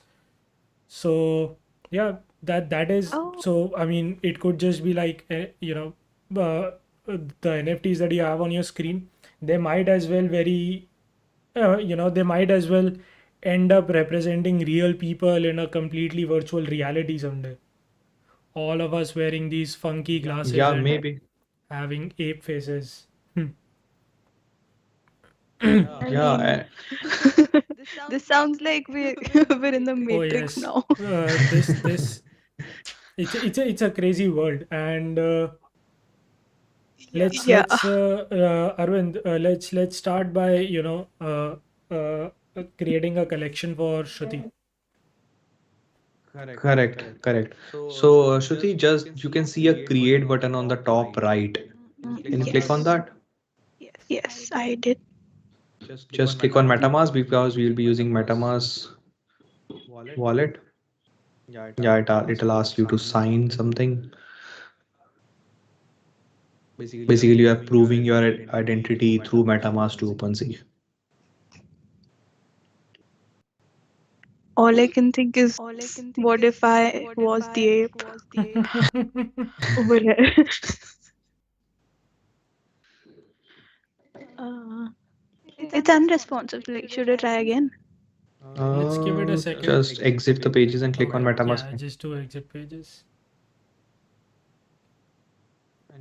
So yeah, that is, Oh, so I mean it could just be like, uh, the NFTs that you have on your screen, they might as well very, they might as well end up representing real people in a completely virtual reality someday. All of us wearing these funky glasses Yeah, and maybe. having ape faces. Hmm. I Yeah, mean, this sounds like we're in the Oh Matrix yes, now. this it's a crazy world. And Yeah. Arvind, let's start by creating a collection for Shruti. correct, correct. So Shruti, just you can see a create button on the top right. Can you click on Yes. that? Yes, I did. Just click on MetaMask because we will be using MetaMask wallet. Yeah, it'll ask you to sign something. Basically, you are proving your identity through MetaMask to OpenSea. All I can think is, what if I was the ape over here? uh, it's unresponsive. Like, should I try again? Let's give it a second. Just exit the pages and click on Okay, MetaMask yeah, just do exit pages.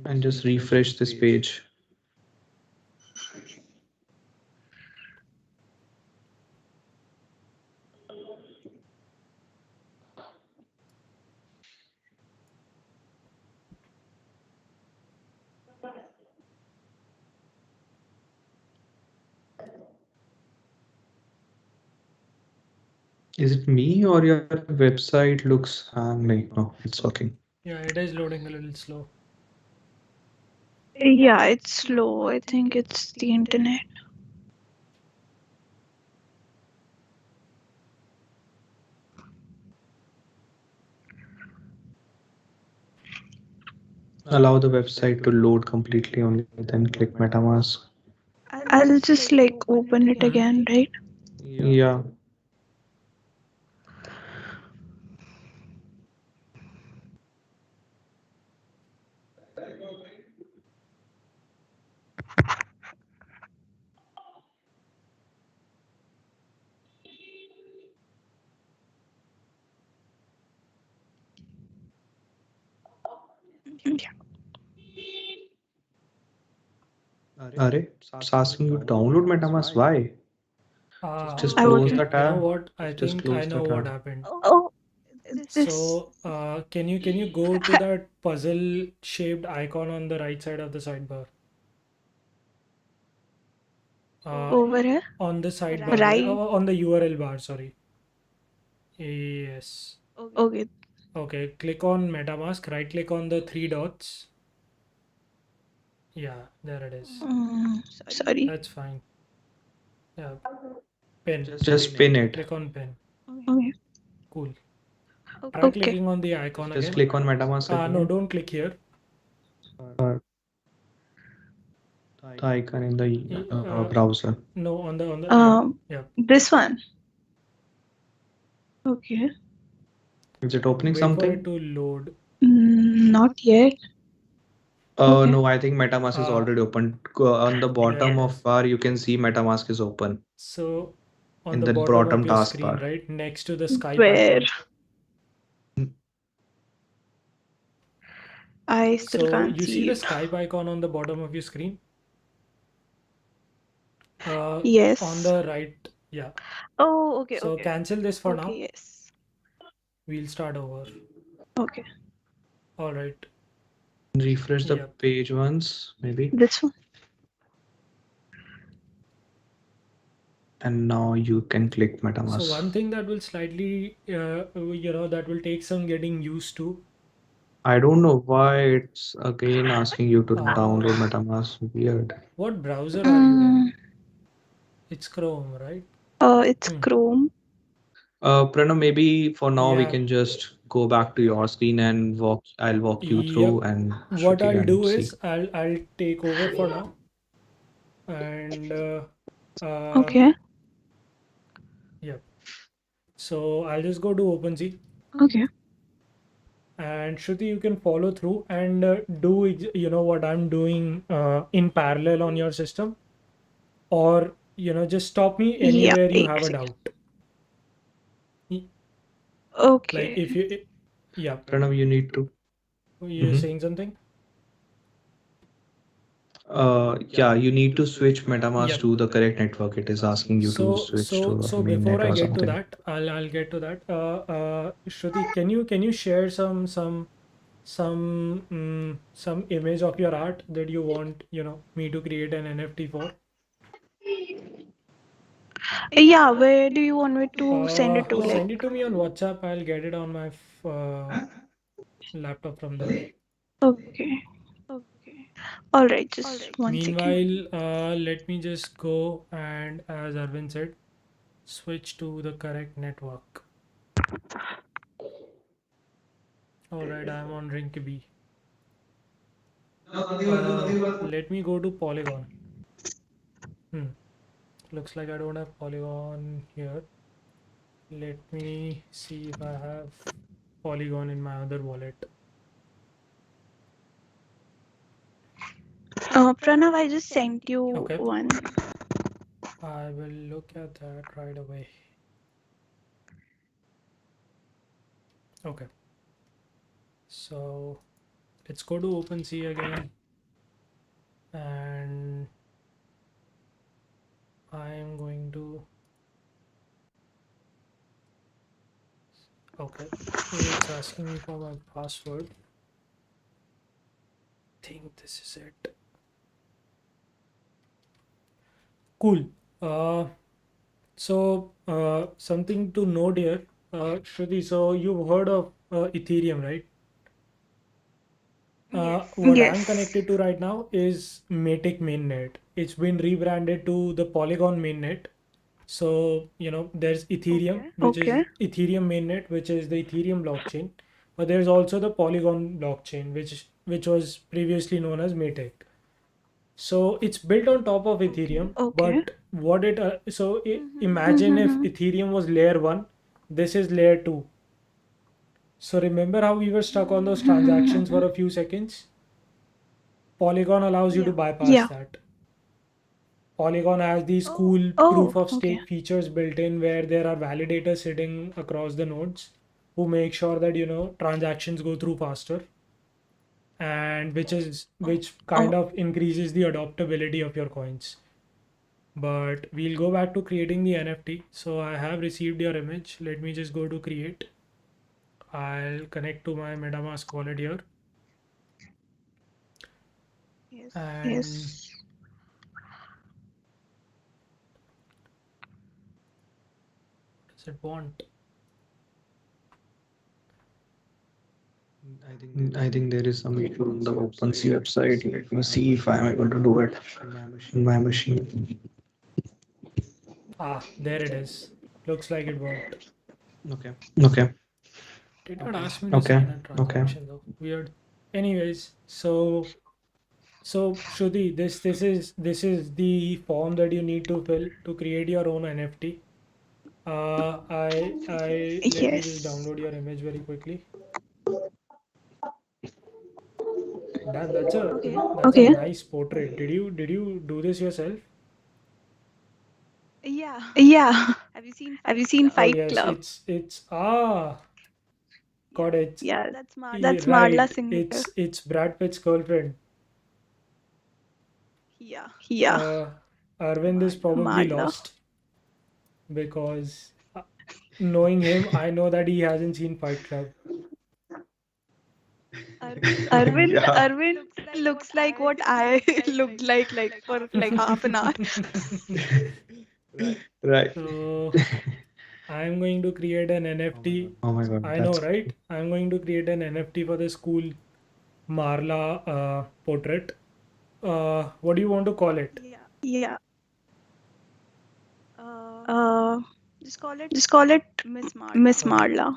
and just refresh this page. Is it me or your website looks no, it's working. Yeah, it is loading a little slow. Yeah, it's slow. I think it's the internet. Allow the website to load completely only, then click MetaMask. I'll just like open it again, right? Yeah. Yeah. Arey, it's asking you to download MetaMask. Why? Just I close would. the You know tab. what? I Just think I close the know what tab. happened. Oh, this. So, can you go to that puzzle shaped icon on the right side of the sidebar? Over here. On the sidebar, Right. on the URL bar, sorry. Yes. Okay. Okay, click on MetaMask, right click on the three dots. Yeah, there it is. Sorry. That's fine. Yeah, pin. Just pin it. Click on pin. Okay. Cool. Try Okay. clicking on the icon Just again. click on MetaMask No, again. don't click here. The icon in the browser. No, on the yeah. This one. Okay. Is it opening Wait for something? it to load. Not yet. Okay. No, I think MetaMask is already open. On the bottom it of is. bar, you can see MetaMask is open So on in the the bottom of bottom your screen, taskbar. right next to the Skype Where? icon. I still So can't you see see the it. Skype icon on the bottom of your screen? Yes. On the right, yeah. Oh, okay. So Okay. cancel this for now. Okay. Yes. We'll start over. Okay. All right. Refresh the Yep. page once, maybe. This one. And now you can click MetaMask. So one thing that will slightly, that will take some getting used to. I don't know why it's again asking you to download MetaMask. Weird. What browser are you in? It's Chrome, right? It's Chrome. Pranav, maybe for now we Yeah. can just go back to your screen and I'll walk you through Yep. and What Shruti I'll can do see. is I'll take over for now. And Okay. yep. So I'll just go to OpenSea. Okay. And Shruti, you can follow through and do what I'm doing in parallel on your system, or just stop me Yeah. anywhere you 8 have a seconds. doubt. Okay. Like if you, yeah, Pranav, you need to. you're saying something. Yeah, you need to switch MetaMask Yep. to the correct network. It is asking you to So switch to so main before net I or get to something. that, I'll get to that. Shruti, can you share some image of your art that you want me to create an NFT for? Yeah, where do you want me to send it to? Like, Send it to me on WhatsApp. I'll get it on my laptop from there. okay. All right, just 1 second. Meanwhile, let me just go and, as Arvind said, switch to the correct network. All right, I'm on Ring B. Let me go to Polygon. Looks like I don't have Polygon here. Let me see if I have Polygon in my other wallet. Pranav, I just sent you Okay. one. I will look at that right away. Okay. So let's go to OpenSea again. And I am going to, okay, it's asking me for my password. I think this is it. Cool. Something to note here, Shruti, so you've heard of Ethereum, right? What I'm Yes. connected to right now is Matic mainnet. It's been rebranded to the Polygon mainnet. So, there's Ethereum, which is Ethereum mainnet, which is the Ethereum blockchain. But there's also the Polygon blockchain, which was previously known as Matic. So it's built on top of Ethereum, Okay. but imagine if Ethereum was layer 1, this is layer 2. So remember how we were stuck on those transactions for a few seconds? Polygon allows you to bypass Yeah. that. Polygon has these cool proof of stake features built in where there are validators sitting across the nodes who make sure that transactions go through faster, and which kind of increases the adoptability of your coins. But we'll go back to creating the NFT. So I have received your image. Let me just go to create. I'll connect to my MetaMask wallet here. And Yes. what does it want? I think there is some issue on the OpenSea website. Let me see if I am able to do it in my machine. There it is. Looks like it worked. Okay. Did not ask me to sign a transaction though. Weird. Anyways, so Shruti, this is the form that you need to fill to create your own NFT. Let me just download your image very quickly. Damn, that's a nice portrait. Did you do this yourself? Yeah. Have you seen Oh Fight yes, Club? it's God, it's Yeah. yeah, That's right. Marla Singer. It's Brad Pitt's girlfriend. Yeah. Arvind is probably Marla. lost because knowing him, I know that he hasn't seen Fight Club. Arvind looks like what I looked like for like half an hour. Right. So I'm going to create an NFT. Oh my God. I know, right? I'm going to create an NFT for this cool Marla portrait. What do you want to call it? Yeah. Just call it Miss Marla.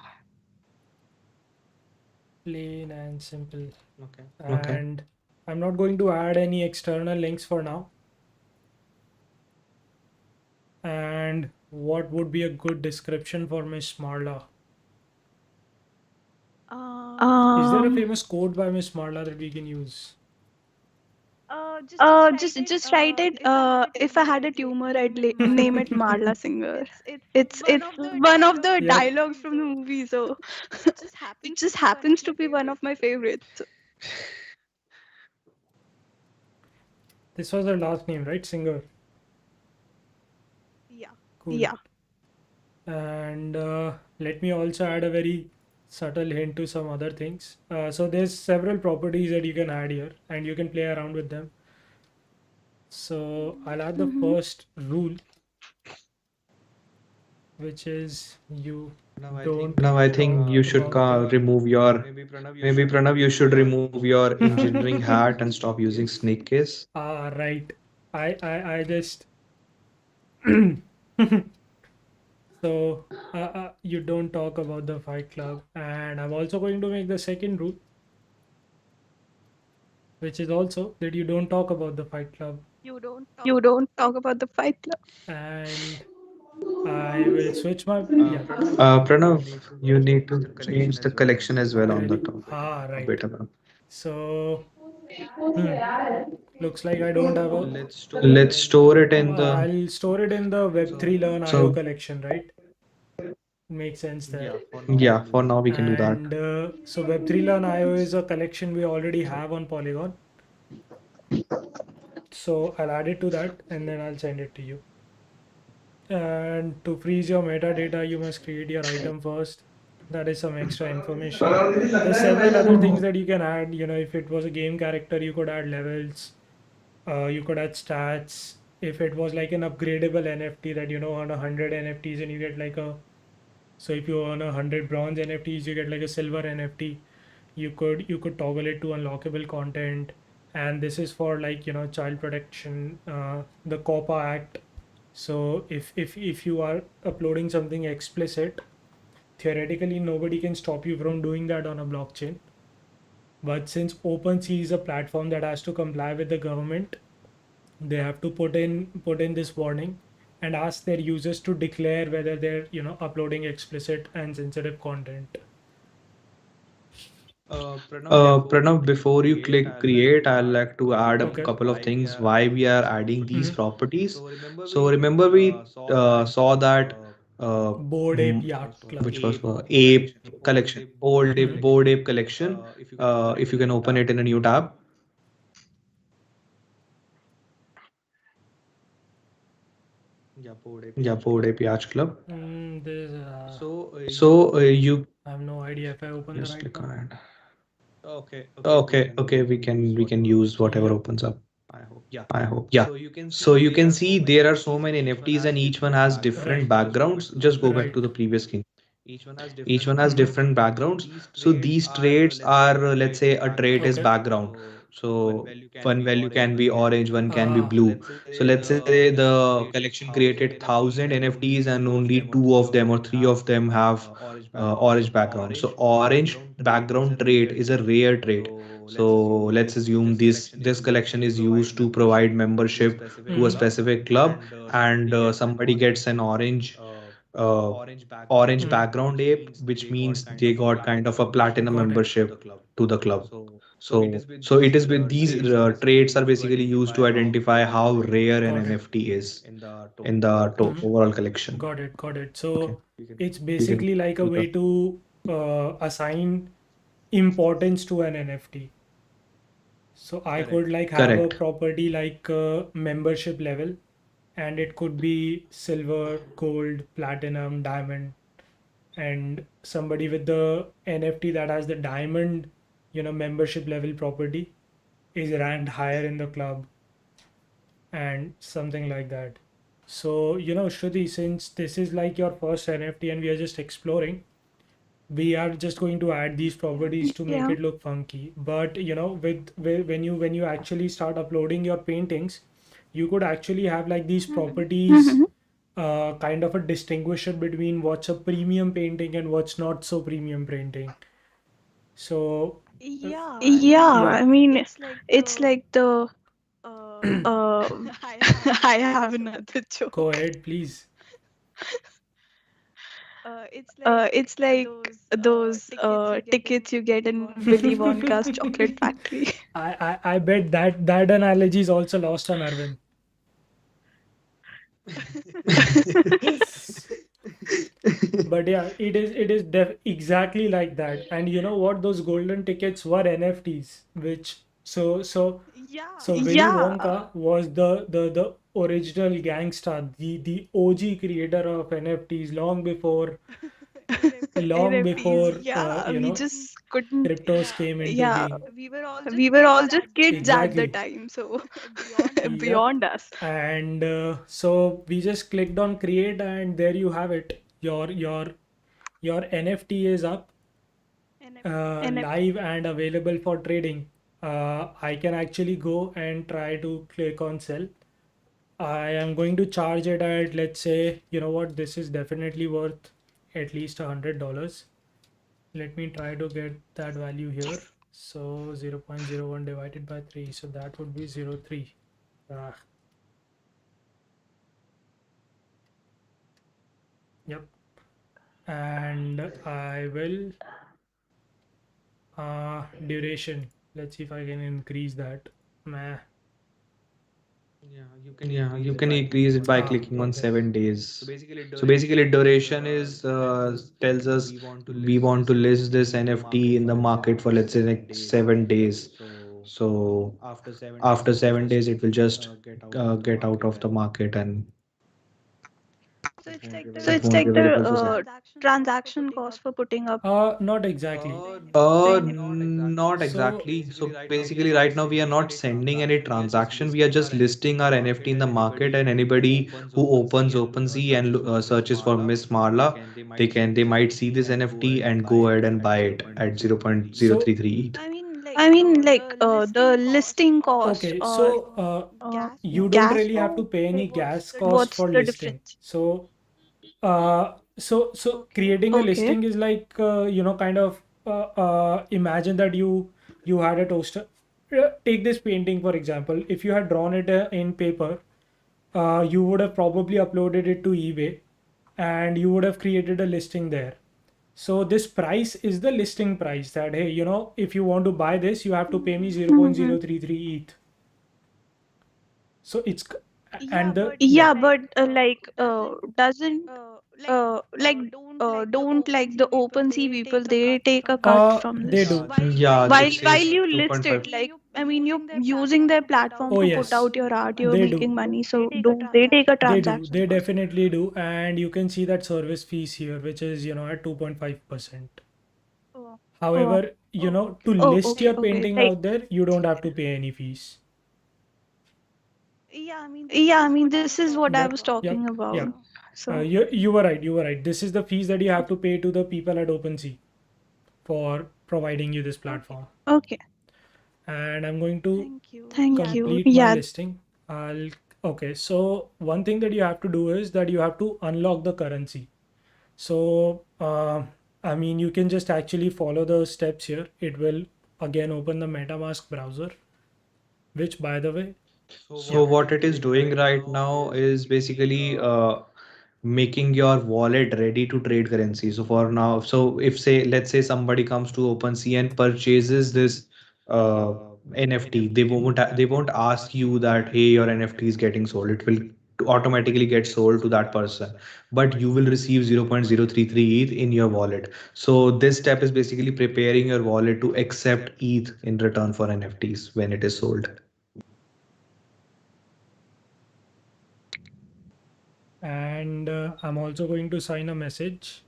Plain and simple. Okay. And I'm not going to add any external links for now. And what would be a good description for Miss Marla? Is there a famous quote by Miss Marla that we can use? Just write it. If I had a tumor, I'd name it Marla Singer. It's one of the Yep. dialogues from the movie, so it just happens to be one of my favorites. This was her last name, right? Singer. Yeah. Cool. Yeah. And let me also add a very subtle hint to some other things. So there's several properties that you can add here, and you can play around with them. So I'll add the first rule, which is you don't Now I think you should remove your maybe Pranav, you should remove your engineering hat and stop using snake case. right. I just So you don't talk about the Fight Club, and I'm also going to make the second rule, which is also that you don't talk about the Fight Club. You don't talk about the Fight Club. And I will switch my yeah. Pranav, you You need need to to change change the the collection collection as as well well on on the the Really? top. top. A Right. bit around. So looks like I don't have a. Let's store it in the. I'll store it in the Web3 Learn IO So collection, right? Makes sense there. yeah, for now we can do that. And so Web3 Learn IO is a collection we already have on Polygon. So I'll add it to that and then I'll send it to you. And to freeze your metadata, you must create your item first. That is some extra information. There's several other things that you can add. You know, if it was a game character, you could add levels. You could add stats. If it was like an upgradable NFT that you know on 100 NFTs and you get like a, so if you earn 100 bronze NFTs, you get like a silver NFT. You could toggle it to unlockable content, and this is for like you know child protection, the COPPA Act. So if you are uploading something explicit, theoretically nobody can stop you from doing that on a blockchain. But since OpenSea is a platform that has to comply with the government, they have to put in this warning and ask their users to declare whether they're you know uploading explicit and sensitive content. Pranav, before you click create, I'd like to add a Okay. couple of things why we are adding these Mhm. properties. So remember we saw that Board Ape Yacht Club. which was ape collection, old ape, Mhm. board ape collection. If you can open it in a new tab. Yeah, board ape yacht club. This So you I have no idea if I open the just right click one. on it. Okay, we can use whatever Yep. opens up. I hope. Yeah. So you can see there are so many NFTs and each one has different Right. backgrounds. Just go back Right. to the previous screen. Each one has Mhm. different backgrounds. So these traits are, let's say, a trait is Okay. background. So one value can be orange, one can be Ah. blue. So let's say the collection created 1,000 NFTs and only two of them or three of them have orange background. So orange background trait is a rare trait. So let's assume this collection is used to provide membership to a Mhm. specific club, and somebody gets an uh, orange Mhm. background ape, which means they got kind of a platinum Got it. membership to the club. So it is with these traits are basically used to identify how rare an Got it. NFT is in the Mhm. overall collection. Got it. Got it. Okay, So it's we can basically like a do way that. to assign importance to an NFT. So I could like have a Correct. property like membership level, and it could be silver, gold, platinum, diamond, and somebody with the NFT that has the diamond, you know, membership level property is ranked higher in the club and something like that. So, you know, Shruti, since this is like your first NFT and we are just exploring, we are just going to add these properties to make Yeah. it look funky. But you know, with when you actually start uploading your paintings, you could actually have like these properties, Mhm. kind of a distinguisher between what's a premium painting and what's not so premium painting. So Yeah, yeah, I mean, it's like the uh I have another go joke. ahead, please. It's like those tickets you get in Willy Wonka's chocolate factory. I bet that analogy is also lost on Arvind. But yeah, it is exactly like that. And you know what, those golden tickets were NFTs, which so Willy Yeah, Wonka was the original gangster, the OG creator of NFTs long NFTs. before Yeah, we just couldn't. cryptos came into Yeah, being. we were all just kids at the Exactly. time, so Yep. beyond us. And so we just clicked on create, and there you have it. Your NFT is up, live and available for trading. I can actually go and try to click on sell. I am going to charge it at, let's say, you know what, this is definitely worth at least $100. Let me try to get that value here. So 0.01 divided by 3, so that would be 0.3. Ah, yep. And I will duration, let's see if I can increase that. Meh. Yeah, you can increase it by clicking on Okay. 7 days. So basically, duration is tells us we want to list this NFT in the market for, let's say, like 7 days. So after 7 days, it will just get out of the market and So it it's won't be like the available for sale. transaction cost for putting up Not exactly. the Not exactly. So basically, right now we are not sending any transaction. We are just listing our NFT in the market, and anybody who opens OpenSea and searches for Miss Marla, they might see this NFT and go ahead and buy it at So 0.033 ETH. I mean, like the listing cost okay, or so you don't gas really have to cost. pay any Like, gas cost what's for the listing. difference? So creating a Okay. listing is like kind of imagine that you had a toaster. Take this painting for example. If you had drawn it in paper, you would have probably uploaded it to eBay, and you would have created a listing there. So this price is the listing price that, hey, if you want to buy this, you have to pay me Mm-hmm. 0.033 ETH. So it's and the Yeah, but doesn't like don't like the OpenSea people, they take a cut from they this do. Yeah, while it says you list it. 2.5. Like, I mean, you're using their platform Oh to put yes, out your art, you're they do. making money, so don't they take a They do. transaction They cost? definitely do. And you can see that service fees here, which is, at 2.5%. Oh, However, to oh, list okay, your okay. painting Like, out there, you don't have to pay any fees. yeah, I mean, this is what I Yep, was talking yep, about. yep. So, You were right. You were right. This is the fees that you have to pay to the people at OpenSea for providing you this platform. okay, And I'm going to thank you. complete my Yeah, listing. I'll Okay. So one thing that you have to do is that you have to unlock the currency. So, I mean, you can just actually follow the steps here. It will again open the MetaMask browser, which, by the way, So yep. what it is doing right now is basically making your wallet ready to trade currency. So for now, so if say let's say somebody comes to OpenSea and purchases this NFT, they won't ask you that hey your NFT is getting sold. It will automatically get sold to that person, but you will receive 0.033 ETH in your wallet. So this step is basically preparing your wallet to accept ETH in return for NFTs when it is sold. And I'm also going to sign a message.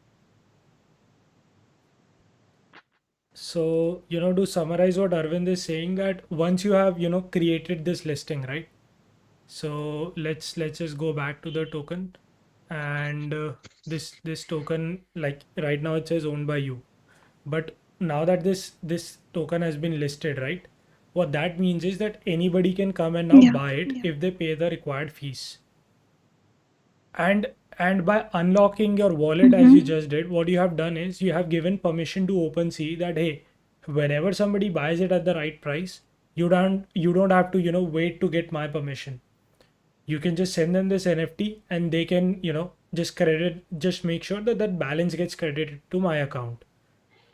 So, to summarize what Arvind is saying, that once you have, created this listing, right? So let's just go back to the token, and this token, like right now it says owned by you, but now that this token has been listed, right? What that means is that anybody can come and now yeah. buy it if they pay the required fees. And by unlocking your wallet as you Mm-hmm. just did, what you have done is you have given permission to OpenSea that, hey, whenever somebody buys it at the right price, you don't have to wait to get my permission. You can just send them this NFT, and they can just make sure that that balance gets credited to my account,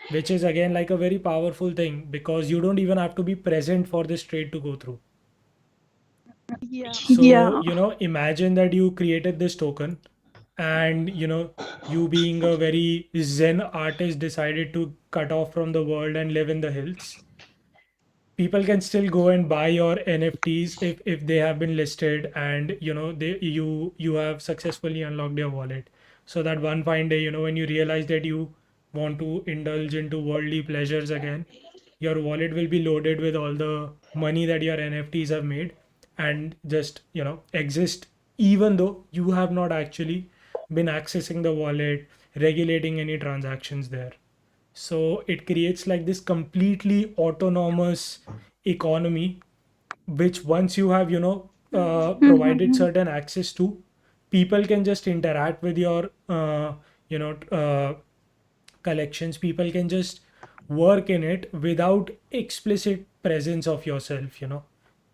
which is again like a very powerful thing, because you don't even have to be present for this trade to go through. So, Yeah. imagine that you created this token, and, you being a very Zen artist decided to cut off from the world and live in the hills. People can still go and buy your NFTs if they have been listed, and you have successfully unlocked your wallet. So that one fine day, when you realize that you want to indulge into worldly pleasures again, your wallet will be loaded with all the money that your NFTs have made, and just exist, even though you have not actually been accessing the wallet, regulating any transactions there. So it creates like this completely autonomous economy, which once you have provided certain access to. People can just interact with your you know collections. People can just work in it without explicit presence of yourself,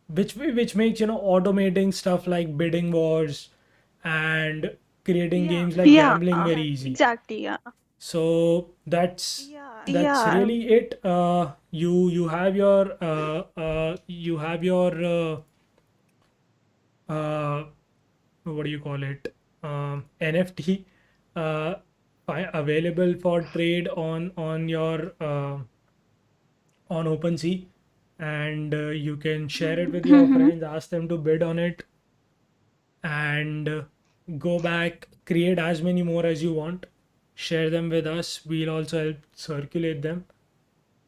which makes automating stuff like bidding wars and creating games like Yeah, gambling very easy. exactly. Yeah. So that's Yeah. really it. You have your what do you call it, NFT uh, available for trade on your on OpenSea, and you can share it with your friends, ask them to bid on it, and go back, create as many more as you want, share them with us. We'll also help circulate them.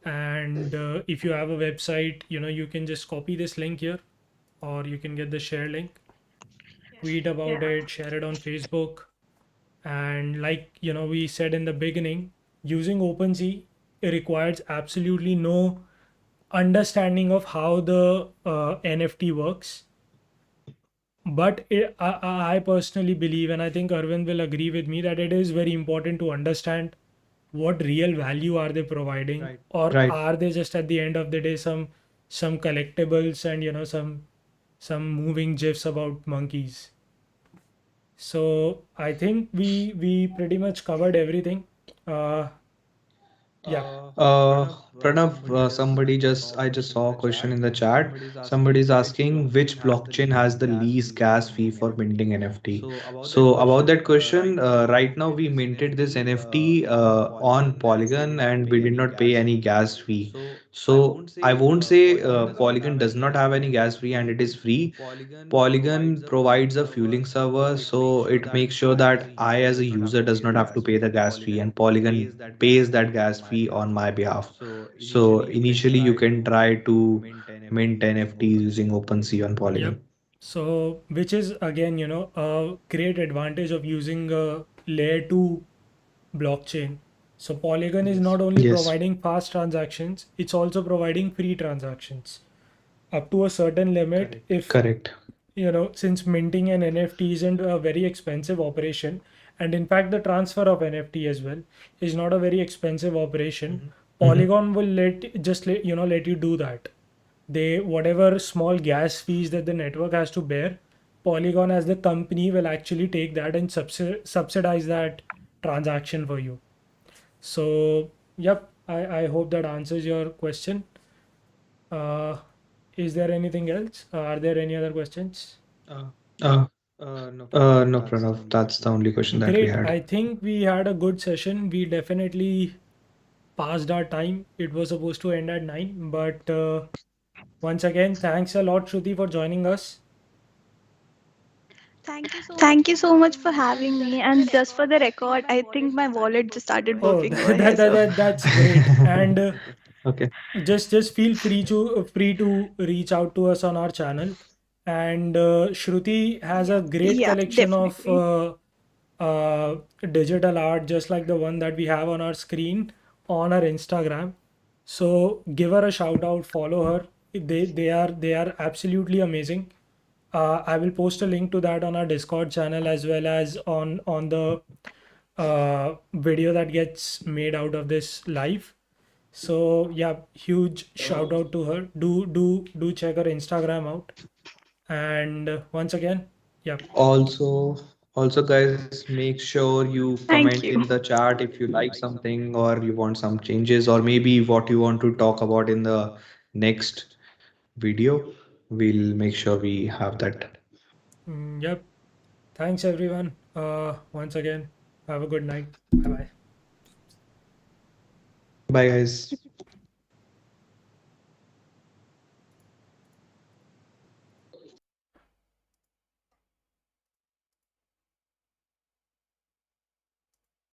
And if you have a website, you can just copy this link here, or you can get the share link, tweet about it, share it on Facebook. And like we said in the beginning, using OpenSea requires absolutely no understanding of how the NFT works. But I personally believe, and I think Arvind will agree with me, that it is very important to understand what real value are they providing, Right. or are they just at the end of the day some collectibles and some moving gifs about monkeys. So I think we pretty much covered everything. uh yeah. Pranav, I just saw a question in the chat. Somebody's asking which blockchain has the least gas fee for minting NFT. So about that question, right now we minted this NFT on Polygon and we did not pay any gas fee. So I won't say Polygon does not have any gas fee and it is free. Polygon provides a fueling server, so it makes sure that I as a user does not have to pay the gas fee, and Polygon pays that gas fee on my behalf. So initially you can try to mint NFTs using OpenSea on Polygon. Yep. So, which is again, a great advantage of using a layer 2 blockchain. So, Polygon is not only Yes. providing fast transactions, it's also providing free transactions up to a certain limit. If Correct. since minting an NFT isn't a very expensive operation, and in fact, the transfer of NFT as well is not a very expensive operation, Polygon will let you do that. They, whatever small gas fees that the network has to bear, Polygon as the company will actually take that and subsidize that transaction for you. So yep, I hope that answers your question. uh, is there anything else? Are there any other questions? Uh, No, Pranav, no, that's the Pranav, only that's the question that only we question had. that we Great. had. I think we had a good session. We definitely passed our time. It was supposed to end at 9, but once again, thanks a lot, Shruti, for joining us. Thank you so much for having me. And just for the record, I think my wallet just started Oh, working over here. So that's great. And Okay. just feel free to reach out to us on our channel. And Shruti has a great yeah, collection of definitely. digital art, just like the one that we have on our screen on our Instagram. So give her a shout out, follow her. They are absolutely amazing. I will post a link to that on our Discord channel, as well as on the video that gets made out of this live. So yeah, huge shout out to her. Do check her Instagram out. And once again, yeah. Also, guys, make sure you comment Thank in you. the chat if you like something or you want some changes or maybe what you want to talk about in the next video. We'll make sure we have that. Yep. Thanks everyone. Once again, have a good night. Bye bye. Bye, guys.